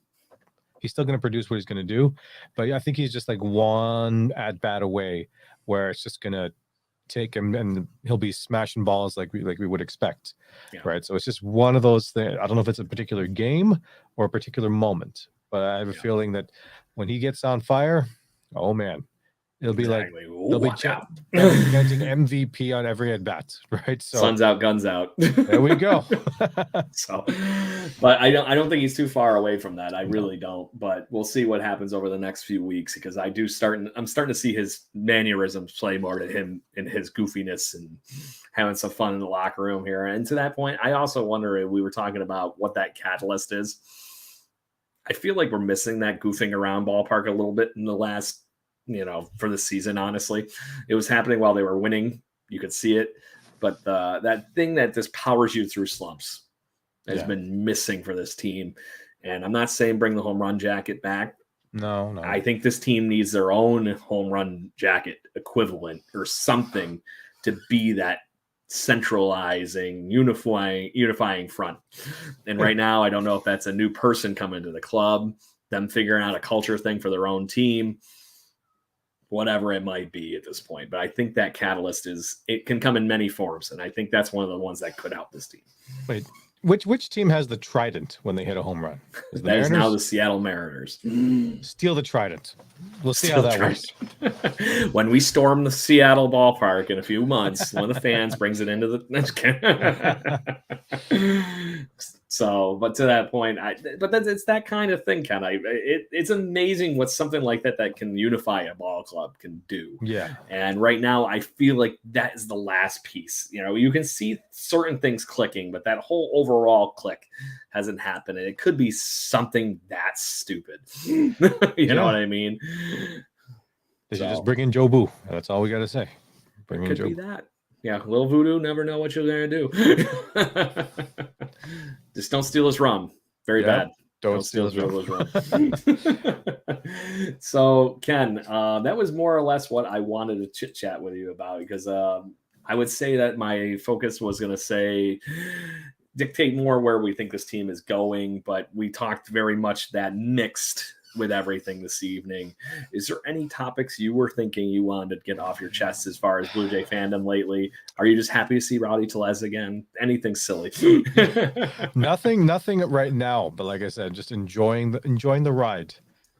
Speaker 1: he's still going to produce what he's going to do. But I think he's just like one at bat away where it's just going to take him and he'll be smashing balls like we would expect.
Speaker 2: Yeah.
Speaker 1: Right. So it's just one of those things. I don't know if it's a particular game or a particular moment, but I have a feeling that when he gets on fire, oh man, it'll be like they'll be chanting MVP on every at bat, right? So
Speaker 2: sun's out, guns out.
Speaker 1: There we go.
Speaker 2: So, but I don't think he's too far away from that. I really don't. But we'll see what happens over the next few weeks because I'm starting to see his mannerisms play more to him and his goofiness and having some fun in the locker room here. And to that point, I also wonder if we were talking about what that catalyst is. I feel like we're missing that goofing around ballpark a little bit in the last, for the season, honestly. It was happening while they were winning. You could see it. But that thing that just powers you through slumps has been missing for this team. And I'm not saying bring the home run jacket back.
Speaker 1: No.
Speaker 2: I think this team needs their own home run jacket equivalent or something to be that centralizing, unifying front. And right now, I don't know if that's a new person coming to the club, them figuring out a culture thing for their own team, whatever it might be at this point. But I think that catalyst it can come in many forms. And I think that's one of the ones that could help this team.
Speaker 1: Wait, which team has the trident when they hit a home run?
Speaker 2: That is now the Seattle Mariners.
Speaker 1: Steal the trident. We'll see how that works.
Speaker 2: When we storm the Seattle ballpark in a few months, one of the fans brings it into the. So, but to that point, it's that kind of thing, Ken. It's amazing what something like that can unify a ball club can do.
Speaker 1: Yeah.
Speaker 2: And right now, I feel like that is the last piece. You can see certain things clicking, but that whole overall click hasn't happened. And it could be something that stupid. You know what I mean?
Speaker 1: They should just bring in Joe Boo. That's all we got to say. Bring in Joe.
Speaker 2: Could be that. Yeah, little voodoo, never know what you're going to do. Just don't steal his rum. Very bad.
Speaker 1: Don't steal his rum.
Speaker 2: So, Ken, that was more or less what I wanted to chit-chat with you about because I would say that my focus was going to dictate more where we think this team is going, but we talked very much that mixed with everything this evening. Is there any topics you were thinking you wanted to get off your chest as far as Blue Jay fandom lately? Are you just happy to see Rowdy Tellez again? Anything silly?
Speaker 1: Nothing right now. But like I said, just enjoying the ride.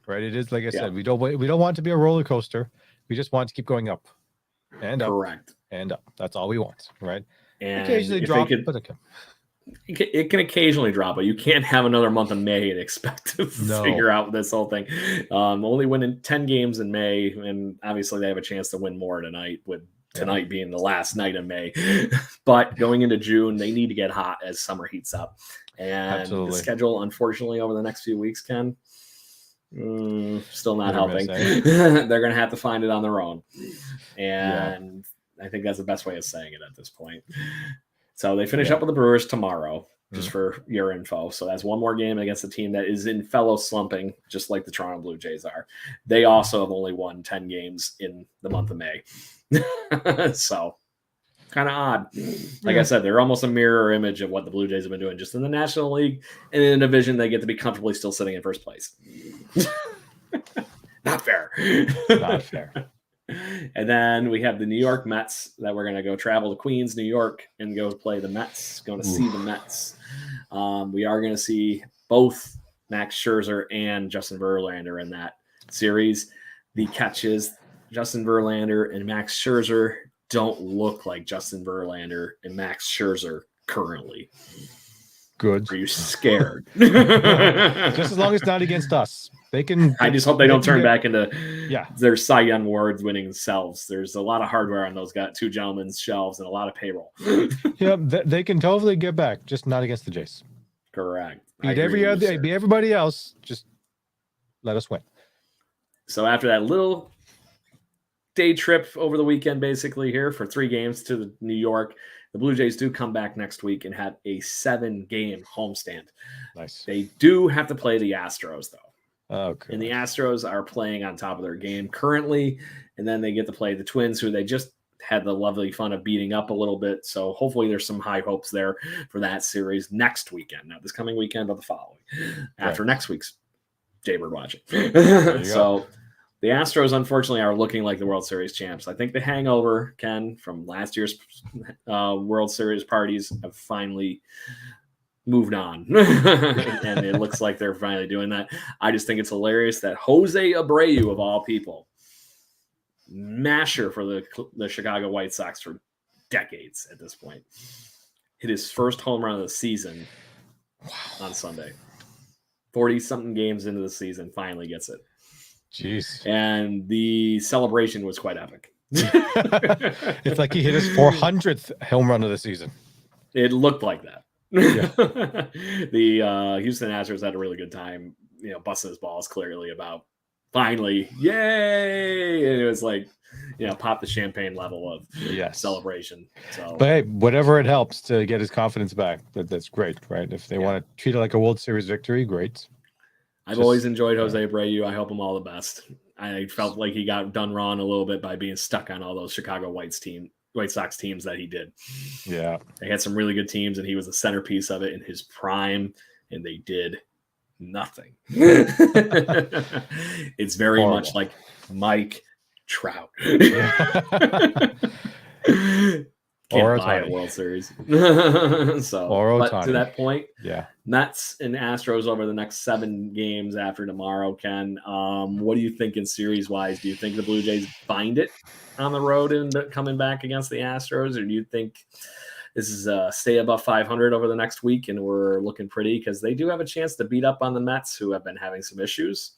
Speaker 1: Right? It is like I said. We don't want it to be a roller coaster. We just want it to keep going up and up. Correct. And up. That's all we want. Right? And occasionally drop, but okay.
Speaker 2: It can occasionally drop, but you can't have another month of May and expect to figure out this whole thing. Only winning 10 games in May, and obviously they have a chance to win more tonight, with tonight being the last night of May. But going into June, they need to get hot as summer heats up. And the schedule, unfortunately, over the next few weeks, Ken, still not helping. They're going to have to find it on their own. And I think that's the best way of saying it at this point. So they finish up with the Brewers tomorrow, just for your info. So that's one more game against a team that is in fellow slumping, just like the Toronto Blue Jays are. They also have only won 10 games in the month of May. So kind of odd. Like I said, they're almost a mirror image of what the Blue Jays have been doing just in the National League. And in a division, they get to be comfortably still sitting in first place. Not fair.
Speaker 1: Not fair.
Speaker 2: And then we have the New York Mets that we're going to go travel to Queens, New York, and go play the Mets. Going to see the Mets. We are going to see both Max Scherzer and Justin Verlander in that series. The catch is Justin Verlander and Max Scherzer don't look like Justin Verlander and Max Scherzer currently.
Speaker 1: Good.
Speaker 2: Are you scared?
Speaker 1: Just as long as it's not against us. They can.
Speaker 2: I just hope they don't turn back into their Cy Young Awards winning selves. There's a lot of hardware on those two gentlemen's shelves and a lot of payroll.
Speaker 1: They can totally get back, just not against the Jays.
Speaker 2: Correct.
Speaker 1: Beat everybody else. Just let us win.
Speaker 2: So after that little day trip over the weekend, basically here for 3 games to New York, the Blue Jays do come back next week and have a 7-game homestand.
Speaker 1: Nice.
Speaker 2: They do have to play the Astros though.
Speaker 1: Okay.
Speaker 2: And the Astros are playing on top of their game currently, and then they get to play the Twins, who they just had the lovely fun of beating up a little bit. So hopefully there's some high hopes there for that series next weekend. Not this coming weekend, but the following. After next week's Jaybird watching. So The Astros, unfortunately, are looking like the World Series champs. I think the hangover, Ken, from last year's World Series parties have finally moved on. And it looks like they're finally doing that. I just think it's hilarious that Jose Abreu, of all people, masher for the Chicago White Sox for decades at this point, hit his first home run of the season on Sunday. 40-something games into the season, finally gets it.
Speaker 1: Jeez.
Speaker 2: And the celebration was quite epic.
Speaker 1: It's like he hit his 400th home run of the season.
Speaker 2: It looked like that.
Speaker 1: Yeah.
Speaker 2: The Houston Astros had a really good time, busting his balls clearly about finally, yay! And it was like, pop the champagne level of celebration. So,
Speaker 1: but hey, whatever it helps to get his confidence back, that's great, right? If they want to treat it like a World Series victory, great.
Speaker 2: I've always enjoyed Jose Abreu. I hope him all the best. I felt like he got done wrong a little bit by being stuck on all those Chicago White Sox teams that he did.
Speaker 1: Yeah.
Speaker 2: They had some really good teams, and he was the centerpiece of it in his prime, and they did nothing. It's very much like Mike Trout. Can't buy a World Series. But to that point, Mets and Astros over the next 7 games after tomorrow, Ken. What are you thinking series-wise? Do you think the Blue Jays find it on the road and coming back against the Astros, or do you think this is stay above 500 over the next week and we're looking pretty? Because they do have a chance to beat up on the Mets, who have been having some issues.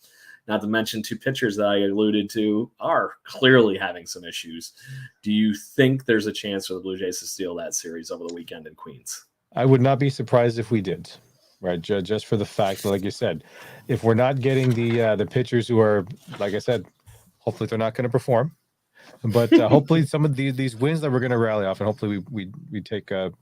Speaker 2: Not to mention 2 pitchers that I alluded to are clearly having some issues. Do you think there's a chance for the Blue Jays to steal that series over the weekend in Queens?
Speaker 1: I would not be surprised if we did, right? Just for the fact that, like you said, if we're not getting the pitchers who are, like I said, hopefully they're not going to perform, but hopefully some of these wins that we're going to rally off, and hopefully we take out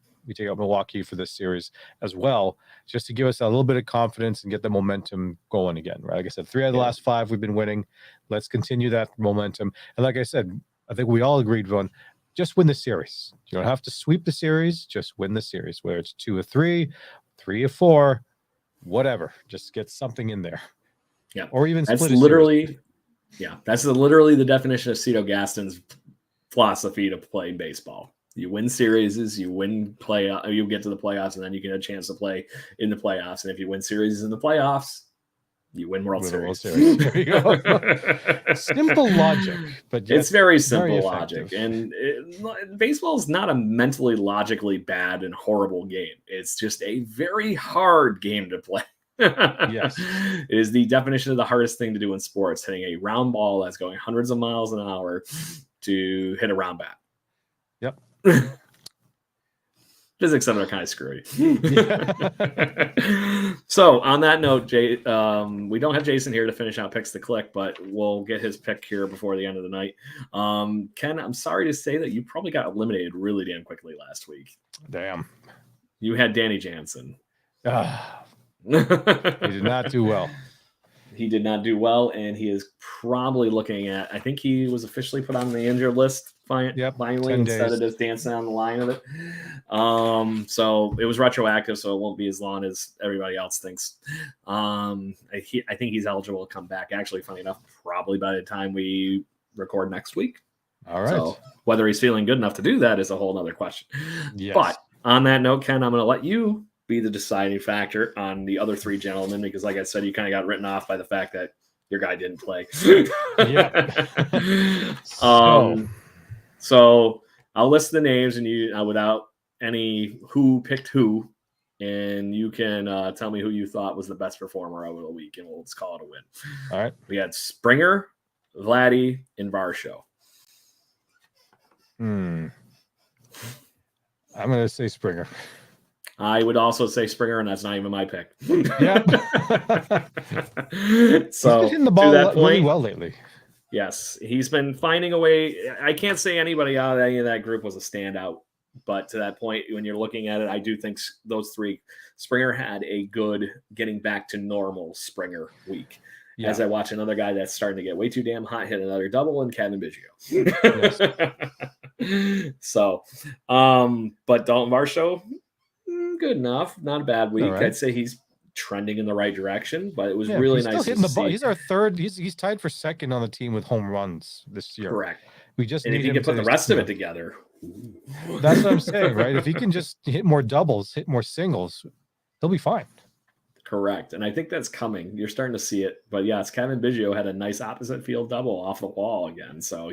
Speaker 1: Milwaukee for this series as well, just to give us a little bit of confidence and get the momentum going again, right? Like I said, 3 out of the last 5 we've been winning. Let's continue that momentum. And like I said, I think we all agreed on just win the series. You don't have to sweep the series, just win the series, whether it's 2 or 3, 3 or 4, whatever. Just get something in there.
Speaker 2: Yeah.
Speaker 1: Or even
Speaker 2: that's
Speaker 1: split
Speaker 2: literally,
Speaker 1: series.
Speaker 2: Yeah, that's literally the definition of Cito Gaston's philosophy to play baseball. You win series, you win you get to the playoffs, and then you get a chance to play in the playoffs. And if you win series in the playoffs, you win World Series.
Speaker 1: There you go. Simple logic, but
Speaker 2: it's very simple logic. And baseball is not a mentally, logically bad and horrible game. It's just a very hard game to play.
Speaker 1: Yes.
Speaker 2: It is the definition of the hardest thing to do in sports, hitting a round ball that's going hundreds of miles an hour to hit a round bat.
Speaker 1: Yep.
Speaker 2: Physics of it are kind of screwy. So on that note, Jay, we don't have Jason here to finish out picks to click, but we'll get his pick here before the end of the night. Ken, I'm sorry to say that you probably got eliminated really damn quickly last week.
Speaker 1: Damn.
Speaker 2: You had Danny Jansen.
Speaker 1: He did not do well.
Speaker 2: He did not do well, and he is probably looking at, I think he was officially put on the injured list finally instead of just dancing on the line of it. So it was retroactive, so it won't be as long as everybody else thinks. I think he's eligible to come back. Actually, funny enough, probably by the time we record next week.
Speaker 1: All right.
Speaker 2: So whether he's feeling good enough to do that is a whole other question.
Speaker 1: Yes.
Speaker 2: But on that note, Ken, I'm going to let you be the deciding factor on the other 3 gentlemen, because like I said, you kind of got written off by the fact that your guy didn't play. So I'll list the names, and you without any who picked who, and you can tell me who you thought was the best performer over the week, and we'll just call it a win.
Speaker 1: All right.
Speaker 2: We had Springer, Vladdy, and Varsho.
Speaker 1: I'm going to say Springer.
Speaker 2: I would also say Springer, and that's not even my pick.
Speaker 1: Yeah.
Speaker 2: So
Speaker 1: he's hitting the ball
Speaker 2: to that point,
Speaker 1: really well lately.
Speaker 2: Yes, he's been finding a way. I can't say anybody out of any of that group was a standout, but to that point, when you're looking at it, I do think those 3. Springer had a good getting back to normal Springer week. Yeah. As I watch another guy that's starting to get way too damn hot hit another double in Kevin Biggio. So, but Dalton Varsho, good enough. Not a bad week. Right. I'd say he's trending in the right direction, but it was
Speaker 1: Yeah,
Speaker 2: really
Speaker 1: he's still
Speaker 2: nice
Speaker 1: hitting
Speaker 2: to
Speaker 1: the ball.
Speaker 2: see.
Speaker 1: He's our third. He's tied for second on the team with home runs this year.
Speaker 2: Correct.
Speaker 1: We just
Speaker 2: And
Speaker 1: need
Speaker 2: if he
Speaker 1: him
Speaker 2: can put
Speaker 1: to,
Speaker 2: the rest of
Speaker 1: you
Speaker 2: it
Speaker 1: know,
Speaker 2: together.
Speaker 1: That's what I'm saying, right? If he can just hit more doubles, hit more singles, he'll be fine.
Speaker 2: Correct. And I think that's coming. You're starting to see it. But yes, Kevin Biggio had a nice opposite field double off the wall again. So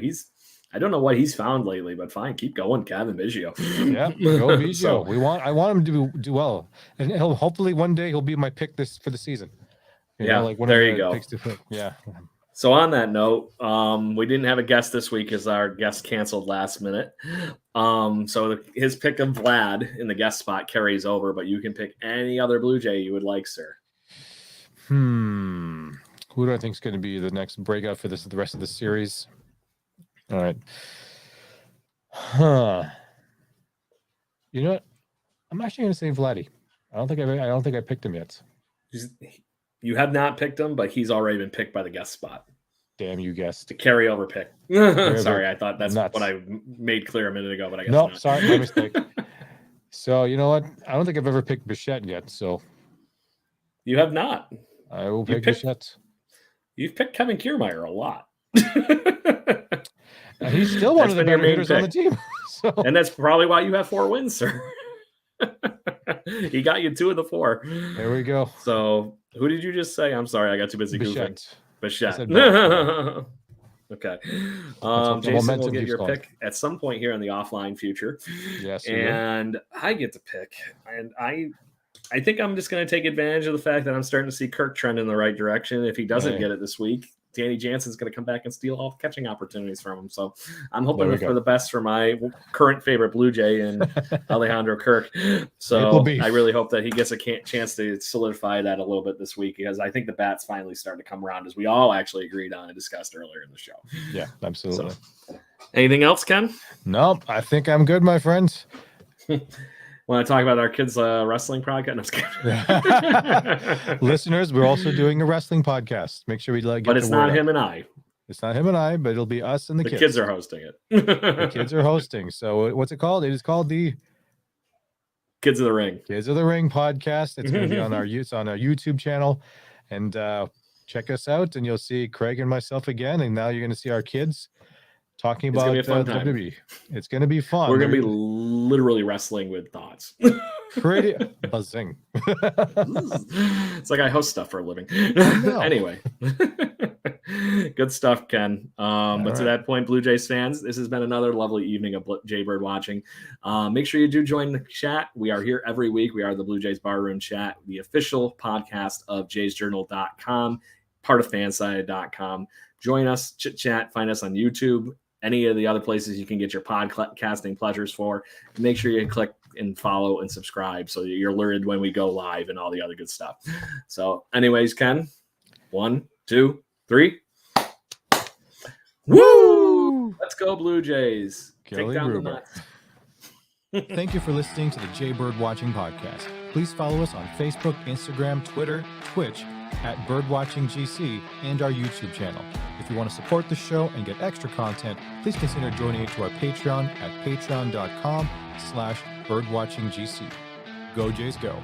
Speaker 2: I don't know what he's found lately, but fine, keep going, Kevin Biggio.
Speaker 1: Yeah, go Biggio.
Speaker 2: So,
Speaker 1: I want him to do well, and hopefully one day he'll be my pick for the season.
Speaker 2: Yeah,
Speaker 1: like one
Speaker 2: there
Speaker 1: of
Speaker 2: you
Speaker 1: the
Speaker 2: go.
Speaker 1: picks to pick. Yeah.
Speaker 2: So on that note, we didn't have a guest this week as our guest canceled last minute. So his pick of Vlad in the guest spot carries over, but you can pick any other Blue Jay you would like, sir.
Speaker 1: Who do I think is going to be the next breakout for the rest of the series? All right. You know what? I'm actually going to say Vladdy. I don't think I picked him yet.
Speaker 2: You have not picked him, but he's already been picked by the guest spot.
Speaker 1: Damn, you guessed.
Speaker 2: The carryover pick. Sorry, I thought that's
Speaker 1: nuts.
Speaker 2: what I made clear a minute ago, but I guess
Speaker 1: no.
Speaker 2: not.
Speaker 1: Sorry, my mistake. So you know what? I don't think I've ever picked Bichette yet. So
Speaker 2: you have not.
Speaker 1: I will pick Bichette.
Speaker 2: You've picked Kevin Kiermaier a lot.
Speaker 1: He's still one of the better hitters on the team. So.
Speaker 2: And that's probably why you have 4 wins, sir. He got you 2 of the 4.
Speaker 1: There we go.
Speaker 2: So who did you just say? I'm sorry, I got too busy goofing. Bichette. Okay. Jason will get your pick at some point here in the offline future.
Speaker 1: Yes.
Speaker 2: And I get to pick. And I think I'm just going to take advantage of the fact that I'm starting to see Kirk trend in the right direction. If he doesn't get it this week, Danny Jansen's going to come back and steal all the catching opportunities from him. So I'm hoping for the best for my current favorite Blue Jay and Alejandro Kirk. So I really hope that he gets a chance to solidify that a little bit this week, because I think the bats finally starting to come around, as we all actually agreed on and discussed earlier in the show.
Speaker 1: Yeah, absolutely.
Speaker 2: So, anything else, Ken?
Speaker 1: No, I think I'm good, my friends.
Speaker 2: Want to talk about our kids' wrestling podcast? No,
Speaker 1: listeners, we're also doing a wrestling podcast. Make sure we get
Speaker 2: but it's
Speaker 1: the word
Speaker 2: not him
Speaker 1: out.
Speaker 2: and I.
Speaker 1: It's not him and I, but it'll be us and the kids.
Speaker 2: The kids are hosting it.
Speaker 1: The kids are hosting. So what's it called? It is called the
Speaker 2: Kids of the Ring.
Speaker 1: Kids of the Ring podcast. It's going to be on our YouTube channel, and check us out, and you'll see Craig and myself again. And now you're going to see our kids talking about WWE. It's going to be fun.
Speaker 2: We're going to be literally wrestling with thoughts.
Speaker 1: Pretty buzzing.
Speaker 2: It's like I host stuff for a living. Anyway, good stuff, Ken. But to that point, Blue Jays fans, this has been another lovely evening of Jaybird watching. Make sure you do join the chat. We are here every week. We are the Blue Jays Barroom Chat, the official podcast of jaysjournal.com, part of fanside.com. Join us, chit chat, find us on YouTube, any of the other places you can get your podcasting pleasures for. And make sure you click and follow and subscribe so that you're alerted when we go live and all the other good stuff. So anyways, Ken, 1, 2, 3. Woo! Let's go, Blue Jays.
Speaker 1: Kelly
Speaker 2: Take down
Speaker 1: Gruber.
Speaker 2: the nuts.
Speaker 1: Thank you for listening to the Jaybird Watching Podcast. Please follow us on Facebook, Instagram, Twitter, Twitch at BirdwatchingGC, and our YouTube channel. If you want to support the show and get extra content, please consider joining to our Patreon at patreon.com/birdwatchinggc. Go Jays, go.